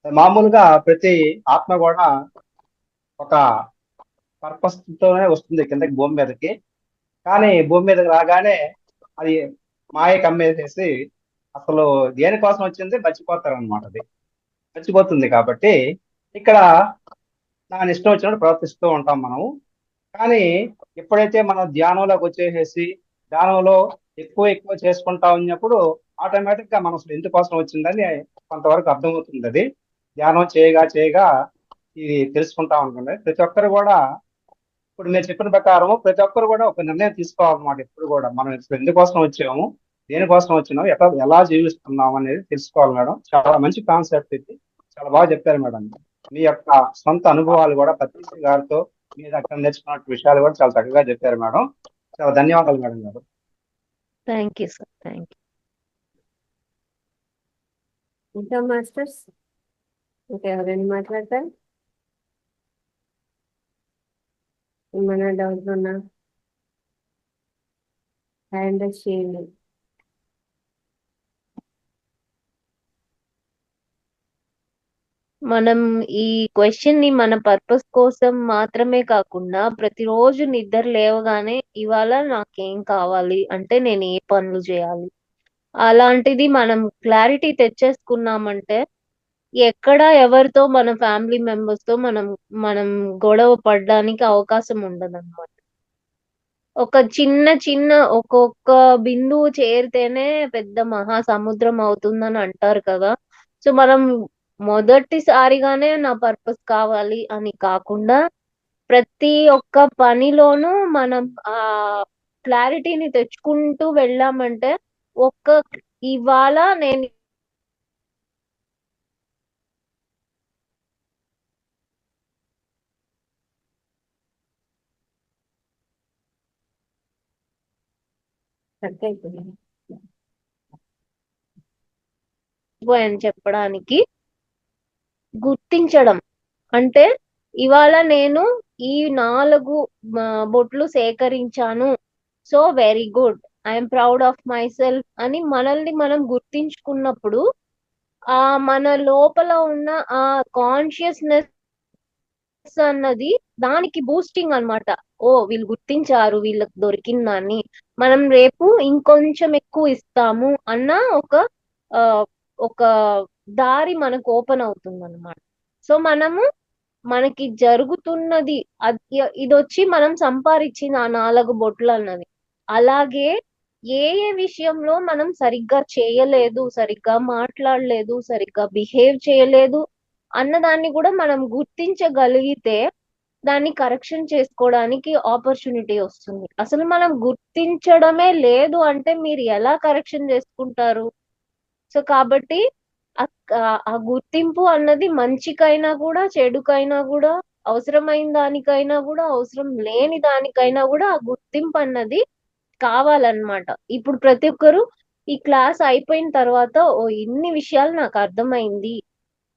మామూలుగా ప్రతి ఆత్మ కూడా ఒక పర్పస్ తోనే వస్తుంది కిందకి భూమి మీదకి. కానీ భూమి మీదకి రాగానే అది మాయ కమ్మేసేసి అసలు దేనికోసం వచ్చింది మర్చిపోతారు అనమాట. అది మర్చిపోతుంది. కాబట్టి ఇక్కడ నా ఇష్టం వచ్చినట్టు ప్రవర్తిస్తూ ఉంటాం మనము. కానీ ఎప్పుడైతే మనం ధ్యానంలోకి వచ్చేసేసి ధ్యానంలో ఎక్కువ చేసుకుంటా ఉన్నప్పుడు ఆటోమేటిక్ గా మనం అసలు ఎందుకోసం వచ్చిందని కొంతవరకు అర్థమవుతుంది. అది ధ్యానం చేయగా ఇది తెలుసుకుంటా ఉంటుంది. ప్రతి ఒక్కరు కూడా ఇప్పుడు నేను చెప్పిన ప్రకారం ప్రతి ఒక్కరు కూడా ఒక నిర్ణయం తీసుకోవాలన్నమాట. ఎప్పుడు కూడా మనం ఇప్పుడు ఎందుకోసం వచ్చాము, దేనికోసం వచ్చినాము, ఎలా జీవిస్తున్నాం అనేది తెలుసుకోవాలి మేడం. చాలా మంచి కాన్సెప్ట్ ఇది. చాలా బాగా చెప్పారు మేడం. మీ యొక్క సొంత అనుభవాలు కూడా పత్రిక గారితో మీరు అక్కడ నేర్చుకున్న విషయాలు కూడా చాలా చక్కగా చెప్పారు మేడం. చాలా ధన్యవాదాలు మేడం గారు. Thank you sir, thank you. ఇంకా మాస్టర్స్ ఇంకా ఎవరైనా మాట్లాడతారు? ఏమైనా డౌట్లు ఉన్నా హ్యాండ్ రైజ్ చేయండి. మనం ఈ క్వశ్చన్ ని మన పర్పస్ కోసం మాత్రమే కాకుండా ప్రతిరోజు నిద్ర లేవగానే ఇవాళ నాకేం కావాలి, అంటే నేను ఏ పనులు చేయాలి, అలాంటిది మనం క్లారిటీ తెచ్చేసుకున్నామంటే ఎక్కడ ఎవరితో మన ఫ్యామిలీ మెంబర్స్ తో మనం మనం గొడవ పడడానికి అవకాశం ఉండదన్నమాట. ఒక చిన్న చిన్న ఒక్కొక్క బిందువు చేరితేనే పెద్ద మహాసముద్రం అవుతుందని అంటారు కదా. సో మనం మొదటిసారిగానే నా పర్పస్ కావాలి అని కాకుండా ప్రతి ఒక్క పనిలోనూ మనం ఆ క్లారిటీని తెచ్చుకుంటూ వెళ్ళామంటే ఒక్క ఇవాళ నేను కట్ అయిపోయింది. అని చెప్పడానికి గుర్తించడం అంటే ఇవాళ నేను ఈ 4 బొట్లు సేకరించాను, so very good, I'm proud of myself అని మనల్ని మనం గుర్తించుకున్నప్పుడు ఆ మన లోపల ఉన్న ఆ కాన్షియస్నెస్ అన్నది దానికి బూస్టింగ్ అన్నమాట. ఓ వీళ్ళు గుర్తించారు, వీళ్ళకి దొరికిందని మనం రేపు ఇంకొంచెం ఎక్కువ ఇస్తాము అన్న ఒక ఆ, ఒక దారి మనకు ఓపెన్ అవుతుంది అన్నమాట. సో మనకి జరుగుతున్నది ఇది వచ్చి మనం సంపాదించిన ఆ 4 బొట్లు అన్నది. అలాగే ఏ ఏ విషయంలో మనం సరిగ్గా చేయలేదు, సరిగ్గా మాట్లాడలేదు, సరిగ్గా బిహేవ్ చేయలేదు అన్నదాన్ని కూడా మనం గుర్తించగలిగితే దాన్ని కరెక్షన్ చేసుకోవడానికి ఆపర్చునిటీ వస్తుంది. అసలు మనం గుర్తించడమే లేదు అంటే మీరు ఎలా కరెక్షన్ చేసుకుంటారు? సో కాబట్టి ఆ గుర్తింపు అన్నది మంచికైనా కూడా చెడుకైనా కూడా అవసరమైన దానికైనా కూడా అవసరం లేని దానికైనా కూడా ఆ గుర్తింపు అన్నది కావాలన్నమాట. ఇప్పుడు ప్రతి ఒక్కరు ఈ క్లాస్ అయిపోయిన తర్వాత ఓ ఇన్ని విషయాలు నాకు అర్థమైంది,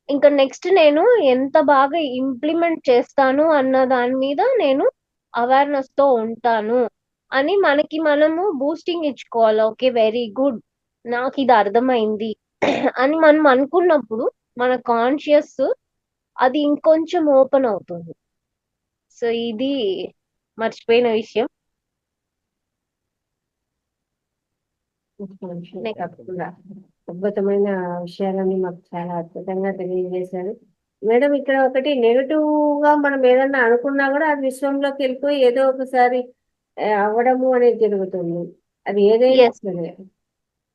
ఇంకా నెక్స్ట్ నేను ఎంత బాగా ఇంప్లిమెంట్ చేస్తాను అన్న దాని మీద నేను అవేర్నెస్ తో ఉంటాను అని మనకి మనము బూస్టింగ్ ఇచ్చుకోవాలి. ఓకే వెరీ గుడ్, నాకు ఇది అర్థమైంది అని మనం అనుకున్నప్పుడు మన కాన్షియస్ అది ఇంకొంచెం ఓపెన్ అవుతుంది. సో ఇది మర్చిపోయిన విషయం. Next. తప్పకుండా అద్భుతమైన విషయాలన్నీ మాకు చాలా అద్భుతంగా తెలియజేశారు మేడం. ఇక్కడ ఒకటి నెగటివ్ గా మనం ఏదన్నా అనుకున్నా కూడా అది విశ్వంలోకి వెళ్ళిపోయి ఏదో ఒకసారి అవ్వడము అనేది జరుగుతుంది. అది ఏదైనా ఎస్ సరే.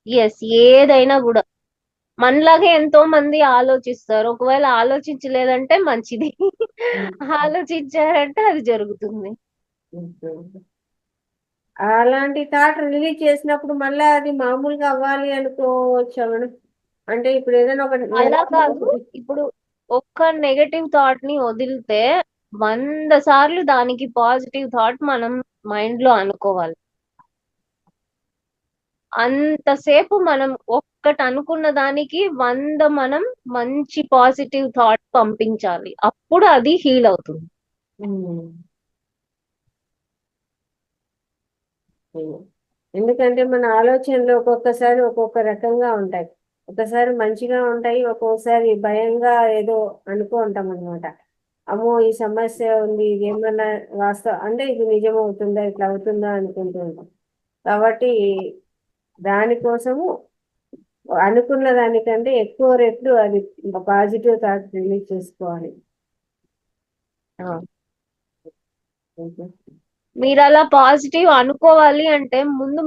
ఎస్ ఏదైనా కూడా మనలాగే ఎంతో మంది ఆలోచిస్తారు. ఒకవేళ ఆలోచించలేదంటే మంచిది, ఆలోచించారంటే అది జరుగుతుంది. అలాంటి థాట్ రిలీజ్ చేసినప్పుడు మళ్ళీ అది మామూలుగా అవ్వాలి అనుకోవచ్చా మేడం? అంటే ఇప్పుడు ఏదైనా ఒక అలా కాదు, ఇప్పుడు ఒక్క నెగటివ్ థాట్ ని వదిలితే 100 సార్లు దానికి పాజిటివ్ థాట్ మనం మైండ్ లో అనుకోవాలి. అంతసేపు మనం ఒక్కటి అనుకున్న దానికి 100 మనం మంచి పాజిటివ్ థాట్ పంపించాలి, అప్పుడు అది హీల్ అవుతుంది. ఎందుకంటే మన ఆలోచనలు ఒక్కొక్కసారి ఒక్కొక్క రకంగా ఉంటాయి. ఒకసారి మంచిగా ఉంటాయి, ఒక్కొక్కసారి భయంగా ఏదో అనుకో ఉంటాం అనమాట. అమ్మో ఈ సమస్య ఉంది, ఇది ఏమన్నా వాస్తవం అంటే ఇది నిజం అవుతుందా, ఇట్లా అవుతుందా అనుకుంటూ ఉంటాం. కాబట్టి దానికోసము అనుకున్న దానికంటే ఎక్కువ రెట్లు అది పాజిటివ్ థాట్ రిలీజ్ చేసుకోవాలి. మీరు అలా పాజిటివ్ అనుకోవాలి అంటే ముందు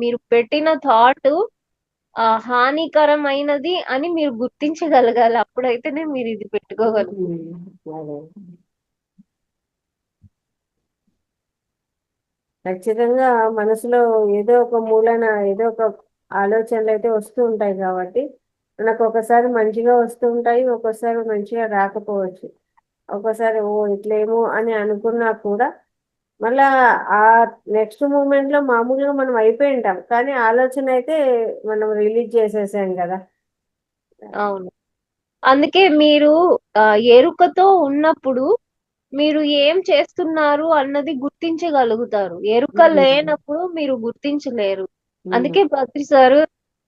మీరు పెట్టిన థాట్ హానికరమైనది అని మీరు గుర్తించగలగాలి. అప్పుడైతేనే మీరు ఇది పెట్టుకోగలరు. అదే. ఖచ్చితంగా మనసులో ఏదో ఒక మూలన ఏదో ఒక ఆలోచనలు అయితే వస్తూ ఉంటాయి కాబట్టి మనకు ఒకసారి మంచిగా వస్తూ ఉంటాయి, ఒక్కోసారి మంచిగా రాకపోవచ్చు. ఒక్కోసారి ఓ ఇట్లేమో అని అనుకున్నా కూడా మళ్ళా ఆ నెక్స్ట్ మూమెంట్ లో మామూలుగా మనం అయిపోయి ఉంటాం, కానీ ఆలోచన అయితే మనం రిలీజ్ చేసేసాం కదా. అవును. అందుకే మీరు ఎరుకతో ఉన్నప్పుడు మీరు ఏం చేస్తున్నారు అన్నది గుర్తించగలుగుతారు. ఎరుక లేనప్పుడు మీరు గుర్తించలేరు. అందుకే పత్రి సారు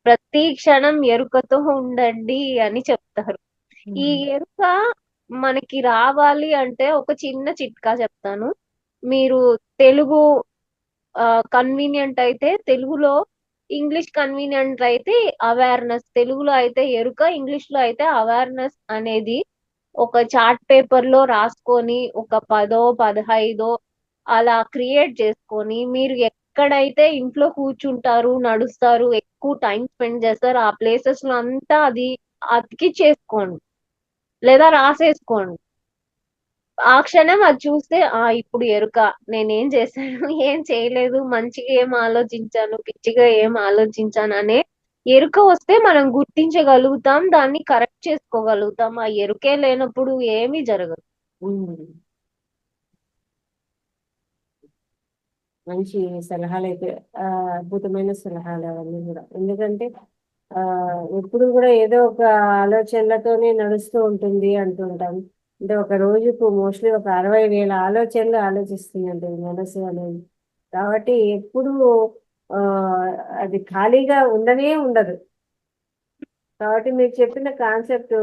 ప్రతి క్షణం ఎరుకతో ఉండండి అని చెప్తారు. ఈ ఎరుక మనకి రావాలి అంటే ఒక చిన్న చిట్కా చెప్తాను. మీరు తెలుగు కన్వీనియంట్ అయితే తెలుగులో, ఇంగ్లీష్ కన్వీనియంట్ అయితే అవేర్నెస్. తెలుగులో అయితే ఎరుక, ఇంగ్లీష్ లో అయితే అవేర్నెస్ అనేది ఒక చార్ట్ పేపర్ లో రాసుకొని ఒక 10 15 అలా క్రియేట్ చేసుకొని మీరు ఎక్కడైతే ఇంట్లో కూర్చుంటారు, నడుస్తారు, ఎక్కువ టైం స్పెండ్ చేస్తారు ఆ ప్లేసెస్ లో అంతా అది అతికిచ్చేసుకోండి లేదా రాసేసుకోండి. ఆ క్షణం అది చూస్తే ఇప్పుడు ఎరుక నేనేం చేశాను ఏం చేయలేదు, మంచిగా ఏం ఆలోచించాను, పిచ్చిగా ఏం ఆలోచించాను అనే ఎరుక వస్తే మనం గుర్తించగలుగుతాం, దాన్ని కరెక్ట్ చేసుకోగలుగుతాం. ఆ ఎరుకే లేనప్పుడు ఏమీ జరగదు. మంచి సలహాలు అయితే, అద్భుతమైన సలహాలు అవన్నీ కూడా. ఎందుకంటే ఆ ఎప్పుడు కూడా ఏదో ఒక ఆలోచనలతోనే నడుస్తూ ఉంటుంది అంటుంటాం. అంటే ఒక రోజుకు మోస్ట్లీ ఒక 60,000 ఆలోచనలు ఆలోచిస్తుందండి మనసు అనేది. కాబట్టి ఎప్పుడు ఆ అది ఖాళీగా ఉండనే ఉండదు. కాబట్టి మీరు చెప్పిన కాన్సెప్ట్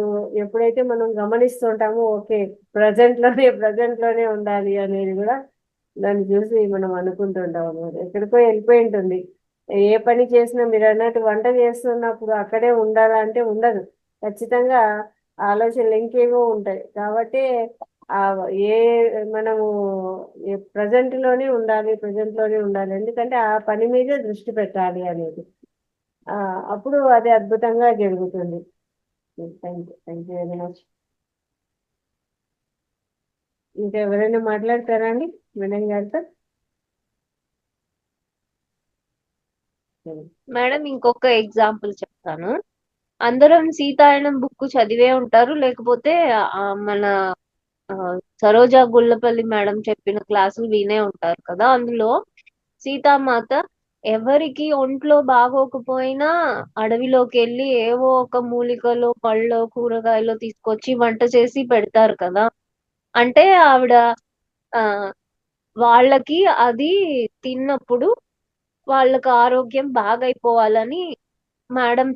ఎప్పుడైతే మనం గమనిస్తూ ఉంటామో ఓకే, ప్రజెంట్ లోనే ఉండాలి అనేది కూడా దాన్ని చూసి మనం అనుకుంటుంటాం అన్నమాట. ఎక్కడికో వెళ్ళిపోయి ఉంటుంది. ఏ పని చేసినా మీరు అన్నట్టు వంట చేస్తున్నప్పుడు అక్కడే ఉండాలా అంటే ఉండదు. ఖచ్చితంగా ఆలోచనలు ఇంకేవో ఉంటాయి. కాబట్టి ఆ ఏ మనము ప్రజెంట్ లోనే ఉండాలి, ఎందుకంటే ఆ పని మీదే దృష్టి పెట్టాలి అనేది. అప్పుడు అది అద్భుతంగా జరుగుతుంది. Thank you very much. ఇంకా ఎవరైనా మాట్లాడతారా అండి మేడం గారితో? మేడం ఇంకొక ఎగ్జాంపుల్ చెప్తాను. అందరం సీతాయనం బుక్ చదివే ఉంటారు, లేకపోతే మన సరోజా గుల్లపల్లి మేడం చెప్పిన క్లాసులు వినే ఉంటారు కదా. అందులో సీతామాత ఎవరికి ఒంట్లో బాగోకపోయినా అడవిలోకి వెళ్ళి ఏవో ఒక మూలికలో, పళ్ళో, కూరగాయలో తీసుకొచ్చి వంట చేసి పెడతారు కదా. అంటే ఆవిడ ఆ వాళ్ళకి అది తిన్నప్పుడు వాళ్ళకి ఆరోగ్యం బాగైపోవాలని మేడం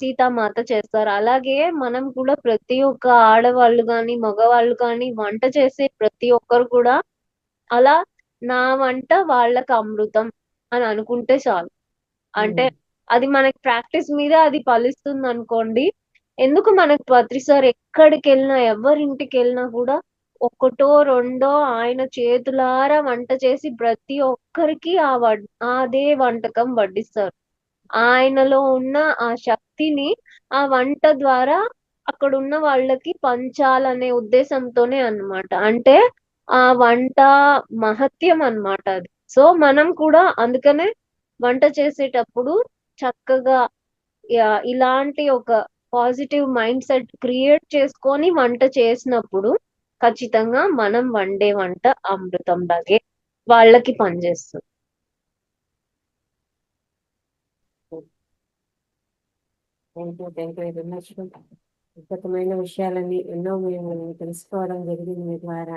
సీతామాత చేస్తారు. అలాగే మనం కూడా ప్రతి ఒక్క ఆడవాళ్ళు గాని, మగవాళ్ళు కానీ వంట చేసే ప్రతి ఒక్కరు కూడా అలా నా వంట వాళ్ళకి అమృతం అని అనుకుంటే చాలు. అంటే అది మనకి ప్రాక్టీస్ మీద అది ఫలిస్తుంది అనుకోండి. ఎందుకు మనకు పత్రి సార్ ఎక్కడికి వెళ్ళినా, ఎవరింటికి వెళ్ళినా కూడా ఒకటో రెండో ఆయన చేతులారా వంట చేసి ప్రతి ఒక్కరికి అదే వంటకం వడ్డిస్తారు. ఆయనలో ఉన్న ఆ శక్తిని ఆ వంట ద్వారా అక్కడ ఉన్న వాళ్ళకి పంచాలనే ఉద్దేశంతోనే అన్నమాట. అంటే ఆ వంట మహత్యం అన్నమాట అది. సో మనం కూడా అందుకనే వంట చేసేటప్పుడు చక్కగా ఇలాంటి ఒక పాజిటివ్ మైండ్ సెట్ క్రియేట్ చేసుకొని వంట చేసినప్పుడు ఖచ్చితంగా మనం వండే వంట అమృతం లాగే వాళ్ళకి పనిచేస్తుంది. Thank you very much. అద్భుతమైన విషయాలని ఎన్నో మేము తెలుసుకోవడం జరిగింది మీ ద్వారా.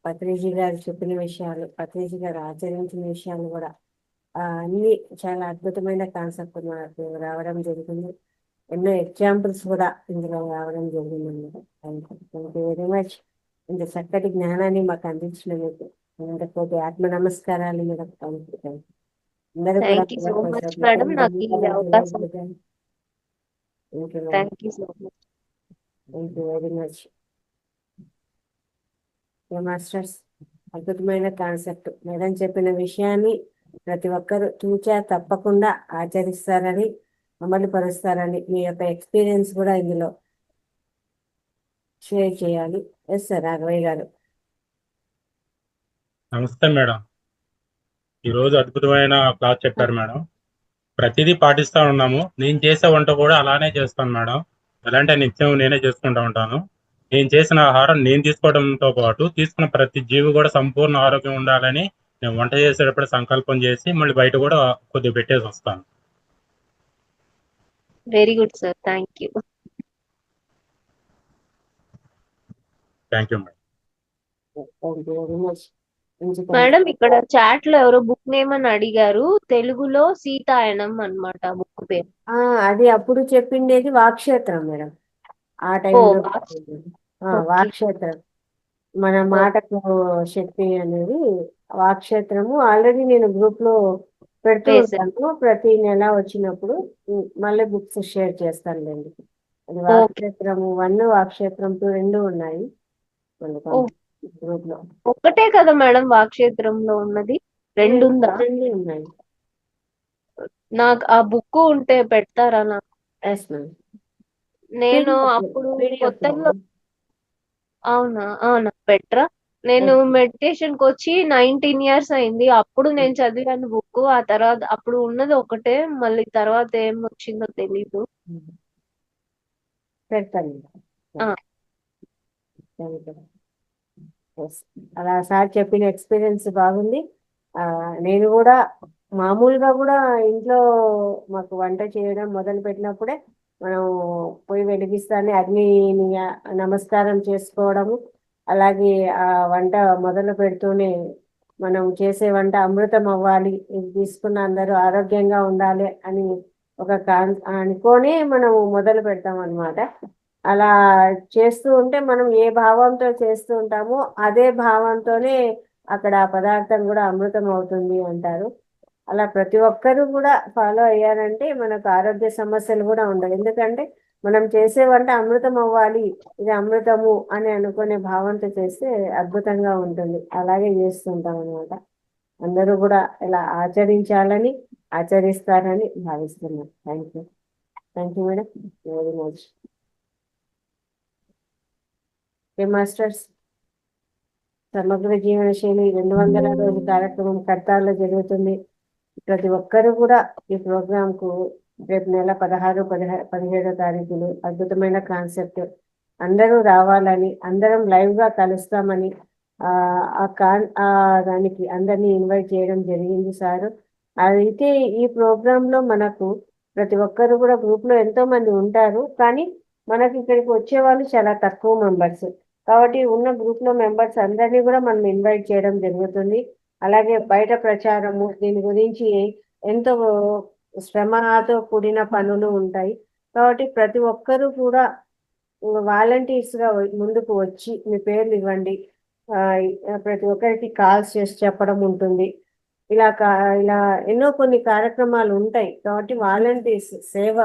పత్రిజీ గారు చెప్పిన విషయాలు, పత్రిజీ గారు ఆచరించిన విషయాలు కూడా అన్ని చాలా అద్భుతమైన కాన్సెప్ట్ మనకు రావడం జరిగింది. ఎన్నో ఎగ్జాంపుల్స్ కూడా ఇందులో రావడం జరిగింది అన్నమాట. Thank you very much. ఇంత చక్కటి జ్ఞానాన్ని మాకు అందించినందుకు కోటి ఆత్మ నమస్కారాలు మేడం. అందరూ కూడా thank you so much madam నాకు ఈ అవకాశం. Thank you so much. Thank you very much. Masters, అద్భుతమైన కాన్సెప్ట్. మేడం చెప్పిన విషయాన్ని ప్రతి ఒక్కరు తూచా తప్పకుండా ఆచరిస్తారని అమలు పరుస్తారని మీ యొక్క ఎక్స్పీరియన్స్ కూడా ఇందులో షేర్ చేయాలి. ఎస్ సార్, రాఘవయ్య గారు. నమస్తే మేడం. ఈరోజు అద్భుతమైన క్లాస్ చెప్పారు మేడం. ప్రతిదీ పాటిస్తూ ఉన్నాము. నేను చేసే వంట కూడా అలానే చేస్తాను మేడం. ఎలాంటి నిత్యం నేనే చేసుకుంటూ ఉంటాను. నేను చేసిన ఆహారం నేను తీసుకోవడంతో పాటు తీసుకున్న ప్రతి జీవి కూడా సంపూర్ణ ఆరోగ్యం ఉండాలని నేను వంట చేసేటప్పుడు సంకల్పం చేసి మళ్ళీ బయట కూడా కొద్దిగా పెట్టేసి వస్తాను. Very good sir, thank you. Thank you madam. Thank you very much. Madam, ఇక్కడ చాట్ లో ఎవరో బుక్ నేమ్ అని అడిగారు. తెలుగులో సీతాయనం అన్నమాట బుక్ పేరు. అది అప్పుడు చెప్పిండేది వాక్షేత్రం మేడం. ఆ ఓ, టైంలో ఓకే. వాక్షేత్రం, మన మాటకు శక్తి అనేది వాక్షేత్రము. ఆల్రెడీ నేను గ్రూప్ లో పెడుతూ వేశారు. ఉంటాను, ప్రతి నెల వచ్చినప్పుడు మళ్ళీ బుక్స్ షేర్ చేస్తానులేండి. అది ఓకే. వాక్షేత్రము 1, వాక్షేత్రం 2 రెండు ఉన్నాయి ఓ, గ్రూప్ లో. ఒక్కటే కదా మేడం వాక్షేత్రంలో ఉన్నది? రెండు ఉందా? రెండు ఉన్నాయి. నాకు ఆ బుక్ ఉంటే పెడతారా నాకు? Yes ma'am. నేను అప్పుడు కొత్తగా అవునా, నాకు పెట్టరా? నేను Yes. మెడిటేషన్ కి వచ్చి 19 ఇయర్స్ అయింది. అప్పుడు నేను చదివాను బుక్. ఆ తర్వాత అప్పుడు ఉన్నది ఒకటే, మళ్ళీ తర్వాత ఏం వచ్చిందో తెలీదు. పెడతాను. ఆ. Yes. అలా సార్ చెప్పిన ఎక్స్పీరియన్స్ బాగుంది. నేను కూడా మామూలుగా కూడా ఇంట్లో మాకు వంట చేయడం మొదలు పెట్టినప్పుడే మనం పొయ్యి వెలిగిస్తానే అగ్నిని నమస్కారం చేసుకోవడము, అలాగే ఆ వంట మొదలు పెడుతూనే మనం చేసే వంట అమృతం అవ్వాలి, ఇది తీసుకున్న అందరూ ఆరోగ్యంగా ఉండాలి అని ఒక అనుకొని మనం మొదలు పెడతాం అన్నమాట. అలా చేస్తూ ఉంటే మనం ఏ భావంతో చేస్తూ ఉంటామో అదే భావంతోనే అక్కడ ఆ పదార్థం కూడా అమృతం అవుతుంది అంటారు. అలా ప్రతి ఒక్కరూ కూడా ఫాలో అయ్యారంటే మనకు ఆరోగ్య సమస్యలు కూడా ఉండవు. ఎందుకంటే మనం చేసే వంట అమృతం అవ్వాలి, ఇది అమృతము అని అనుకునే భావంతో చేస్తే అద్భుతంగా ఉంటుంది. అలాగే చేస్తుంటాం అనమాట. అందరూ కూడా ఇలా ఆచరించాలని, ఆచరిస్తారని భావిస్తున్నాం. Thank you madam, very much. Masters, సమగ్ర జీవన శైలి 200వ రోజు కార్యక్రమం కర్తాల్లో జరుగుతుంది. ప్రతి ఒక్కరూ కూడా ఈ ప్రోగ్రామ్ కు రేపు నెల 16, 17 తారీఖులు అద్భుతమైన కాన్సెప్ట్, అందరూ రావాలని, అందరం లైవ్ గా కలుస్తామని దానికి అందరినీ ఇన్వైట్ చేయడం జరిగింది సార్. అయితే ఈ ప్రోగ్రామ్ లో మనకు ప్రతి ఒక్కరు కూడా గ్రూప్ లో ఎంతో మంది ఉంటారు, కానీ మనకి ఇక్కడికి వచ్చే వాళ్ళు చాలా తక్కువ మెంబర్స్. కాబట్టి ఉన్న గ్రూప్ లో మెంబర్స్ అందరినీ కూడా మనం ఇన్వైట్ చేయడం జరుగుతుంది. అలాగే బయట ప్రచారము, దీని గురించి ఎంతో శ్రమతో కూడిన పనులు ఉంటాయి. కాబట్టి ప్రతి ఒక్కరూ కూడా వాలంటీర్స్ గా ముందుకు వచ్చి మీ పేర్లు ఇవ్వండి. ప్రతి ఒక్కరికి కాల్స్ చేసి చెప్పడం ఉంటుంది. ఇలా ఎన్నో కొన్ని కార్యక్రమాలు ఉంటాయి. కాబట్టి వాలంటీర్స్ సేవ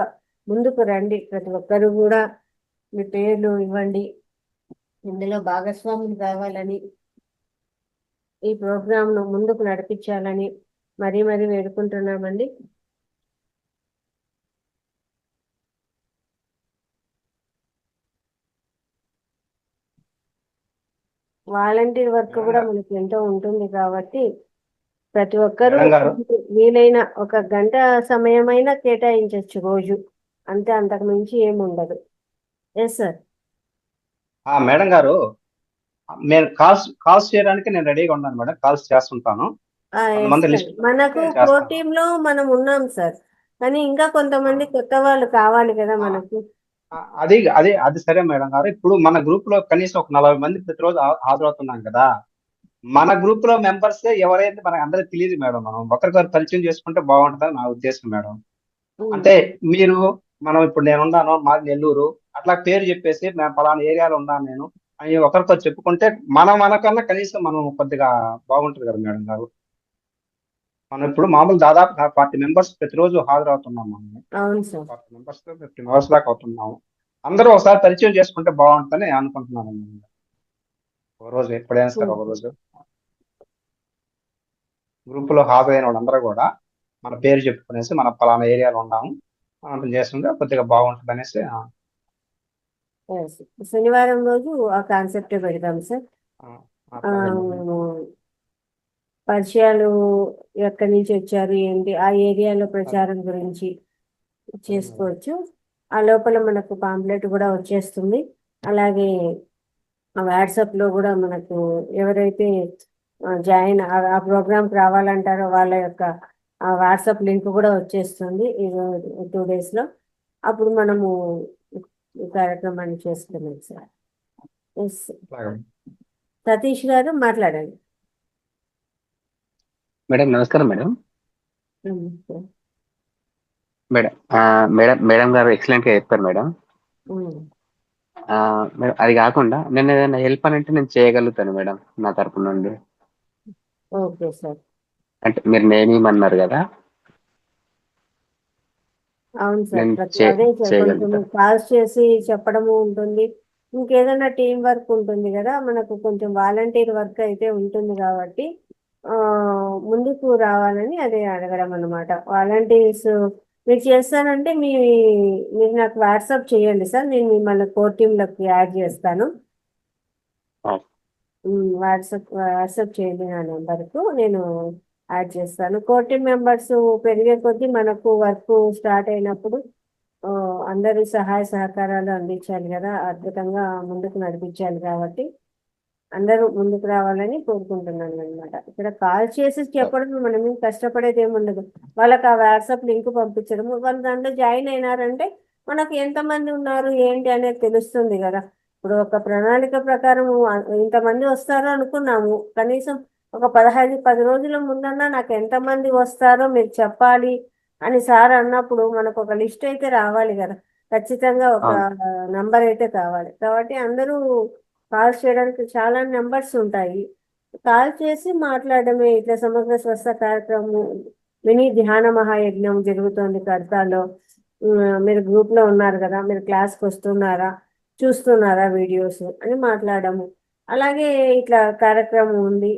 ముందుకు రండి. ప్రతి ఒక్కరు కూడా మీ పేర్లు ఇవ్వండి, ఇందులో భాగస్వాములు కావాలని, ఈ ప్రోగ్రామ్ ను ముందుకు నడిపించాలని మరీ వేడుకుంటున్నామండి. వాలంటీర్ వర్క్ కూడా మనకి ఎంతో ఉంటుంది కాబట్టి ప్రతి ఒక్కరూ వీలైన 1 గంట సమయమైనా కేటాయించవచ్చు రోజు, అంతే, అంతకు మించి ఏమి ఉండదు. Yes sir. మేడం గారు, నేను కాల్స్ చేయడానికి నేను రెడీగా ఉన్నాను మేడం. కాల్స్ చేస్తుంటాను. మనకు ప్రో టీమ్ లో మనం ఉన్నాం సార్, కానీ ఇంకా కొంతమంది కొత్త వాళ్ళు కావాలి కదా మనకు. అది సరే మేడం గారు. ఇప్పుడు మన గ్రూప్ లో కనీసం ఒక 40 మంది ప్రతిరోజు హాజరవుతున్నాం కదా. మన గ్రూప్ లో మెంబర్స్ ఎవరైతే మనకు అందరికి తెలియదు మేడం. మనం ఒకరికొకరు పరిచయం చేసుకుంటే బాగుంటుందని నా ఉద్దేశం మేడం. అంటే మనం ఇప్పుడు నేను ఉన్నాను, మాది నెల్లూరు, అట్లా పేరు చెప్పేసి నేను పలానా ఏరియాలో ఉన్నాను నేను అని ఒకరితో చెప్పుకుంటే మనకన్నా కనీసం మనం కొద్దిగా బాగుంటుంది కదా మేడం గారు. మనం ఇప్పుడు మామూలు దాదాపు 40 మెంబర్స్ ప్రతిరోజు హాజరవుతున్నాం. మనం 40 మెంబర్స్ 50 మెంబర్స్ దాకా అవుతున్నాము. అందరూ ఒకసారి పరిచయం చేసుకుంటే బాగుంటుందని అనుకుంటున్నాను. ఒక రోజు ఎప్పుడైనా సరే ఒక రోజు గ్రూప్ లో హాజరైన వాళ్ళందరూ కూడా మన పేరు చెప్పుకునేసి మనం పలానా ఏరియాలో ఉన్నాము, అర్థం చేస్తుంటే కొద్దిగా బాగుంటుంది అనేసి Yes. శనివారం రోజు ఆ కాన్సెప్ట్ పెడతాం సార్. అట్లాగే మేడం. పరిచయాలు ఎక్కడి నుంచి వచ్చారు ఏంటి ఆ ఏరియాలో ప్రచారం గురించి చేసుకోవచ్చు. ఆ లోపల మనకు పాంప్లెట్ కూడా వచ్చేస్తుంది. అలాగే వాట్సాప్ లో కూడా మనకు ఎవరైతే జాయిన్ ఆ ప్రోగ్రామ్కి రావాలంటారో వాళ్ళ యొక్క ఆ వాట్సాప్ లింక్ కూడా వచ్చేస్తుంది ఈ 2 days లో. అప్పుడు మనము ఈ కార్యక్రమాన్ని చేసుకున్నాం సార్. ఎస్. అట్లాగే సతీష్ గారు మాట్లాడండి. మేడం నమస్కారం మేడం. నమస్తే. మేడం మేడం గారు ఎక్సలెంట్ గా చెప్పారు మేడం. ఉమ్. మేడం అది కాకుండా నేను ఏదైనా హెల్ప్ అని అంటే నేను చేయగలుగుతాను మేడం నా తరపు నుండి. Okay sir. అంటే మీరు నేనేమన్నారు కదా, అవును సార్. నేను అదే సార్, కొంచెం చేయగలుగుతాను. కాల్స్ చేసి చెప్పడము ఉంటుంది. ఇంకేదైనా టీం వర్క్ ఉంటుంది కదా, మనకు కొంచెం వాలంటీర్ వర్క్ అయితే ఉంటుంది కాబట్టి ముందుకు రావాలని అదే అడగడం అన్నమాట. వాలంటీర్స్ మీరు చేస్తానంటే మీరు నాకు వాట్సాప్ చేయండి సార్, నేను మిమ్మల్ని కోర్ టీంలోకి యాడ్ చేస్తాను. వాట్సాప్ చేయండి నా నెంబర్కు, నేను యాడ్ చేస్తాను. కోర్ టీం మెంబర్స్ పెరిగే కొద్దీ మనకు వర్క్ స్టార్ట్ అయినప్పుడు అందరి సహాయ సహకారాలు అందించాలి కదా, అద్భుతంగా ముందుకు నడిపించాలి కాబట్టి అందరూ ముందుకు రావాలని కోరుకుంటున్నాను అనమాట. ఇక్కడ కాల్ చేసి చెప్పడం మనం ఏం కష్టపడేది ఏముండదు. వాళ్ళకి ఆ వాట్సాప్ లింక్ పంపించడం, వాళ్ళు దాంట్లో జాయిన్ అయినారంటే మనకు ఎంతమంది ఉన్నారు ఏంటి అనేది తెలుస్తుంది కదా. ఇప్పుడు ఒక ప్రణాళిక ప్రకారం ఇంతమంది వస్తారో అనుకున్నాము, కనీసం ఒక 10 రోజుల ముందన్నా నాకు ఎంతమంది వస్తారో మీరు చెప్పాలి అని సార్ అన్నప్పుడు మనకు ఒక లిస్ట్ అయితే రావాలి కదా, ఖచ్చితంగా ఒక నంబర్ అయితే కావాలి. కాబట్టి అందరూ కాల్ చేయడానికి చాలా నెంబర్స్ ఉంటాయి, కాల్ చేసి మాట్లాడమే. ఇట్లా సమగ్ర స్వస్థ కార్యక్రమం మినీ ధ్యాన మహాయజ్ఞం జరుగుతోంది కడతాలో, మీరు గ్రూప్ లో ఉన్నారు కదా, మీరు క్లాస్కి వస్తున్నారా, చూస్తున్నారా వీడియోస్ అని మాట్లాడము. అలాగే ఇట్లా కార్యక్రమం ఉంది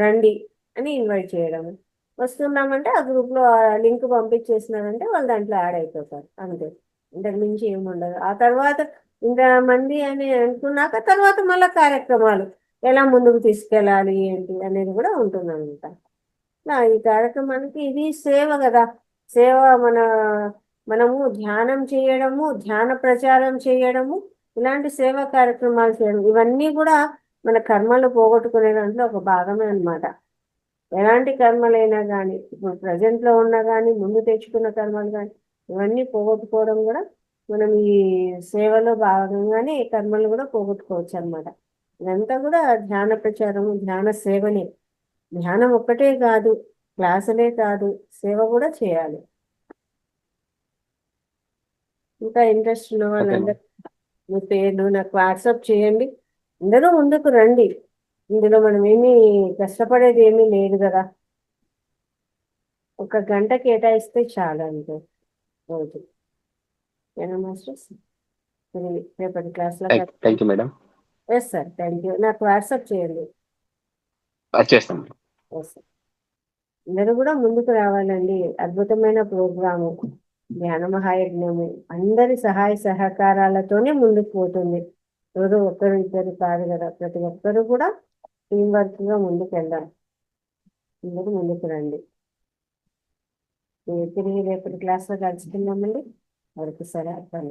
రండి అని ఇన్వైట్ చేయడము. వస్తున్నామంటే ఆ గ్రూప్ లో లింక్ పంపించేసినారంటే వాళ్ళు దాంట్లో యాడ్ అయిపోతారు అంతే. ఇంతకు మించి ఏముండదు. ఆ తర్వాత ఇంతమంది అని అనుకున్నాక తర్వాత మళ్ళీ కార్యక్రమాలు ఎలా ముందుకు తీసుకెళ్ళాలి ఏంటి అనేది కూడా ఉంటుంది అనమాట. ఈ కార్యక్రమానికి ఇది సేవ కదా, సేవ మనము ధ్యానం చేయడము, ధ్యాన ప్రచారం చేయడము, ఇలాంటి సేవా కార్యక్రమాలు చేయడం, ఇవన్నీ కూడా మన కర్మలు పోగొట్టుకునే దాంట్లో ఒక భాగమే అన్నమాట. ఎలాంటి కర్మలైనా కానీ, ఇప్పుడు ప్రజెంట్లో ఉన్నా కానీ, ముందు తెచ్చుకున్న కర్మలు కానీ, ఇవన్నీ పోగొట్టుకోవడం కూడా మనం ఈ సేవలో భాగంగానే ఈ కర్మలు కూడా పోగొట్టుకోవచ్చు అన్నమాట. ఇదంతా కూడా ధ్యాన ప్రచారము, ధ్యాన సేవనే. ధ్యానం ఒక్కటే కాదు, క్లాసులే కాదు, సేవ కూడా చేయాలి. ఇంకా ఇంట్రెస్ట్ ఉన్న వాళ్ళందరూ మీ పేర్లు నాకు వాట్సాప్ చేయండి. అందరూ ముందుకు రండి. ఇందులో మనం ఏమీ కష్టపడేది ఏమీ లేదు కదా, 1 గంట కేటాయిస్తే చాలు అంతే రోజు. ఏనా మాస్టర్స్? రేపటి క్లాస్లో thank you madam. Yes sir, thank you. నాకు వాట్సాప్ చేయండి. చేస్తాను. Yes sir. అందరూ కూడా ముందుకు రావాలండి. అద్భుతమైన ప్రోగ్రాము ధ్యాన మహాయజ్ఞము, అందరి సహాయ సహకారాలతోనే ముందుకు పోతుంది. ఎవరు ఒక్కరు ఇద్దరు కాదు కదా, ప్రతి ఒక్కరు కూడా టీం వర్క్ గా ముందుకు వెళ్దాం. అందరూ ముందుకు రండి. తిరిగి రేపటి క్లాస్లో కలుసుకుందామండి. వరకు సరే అర్థం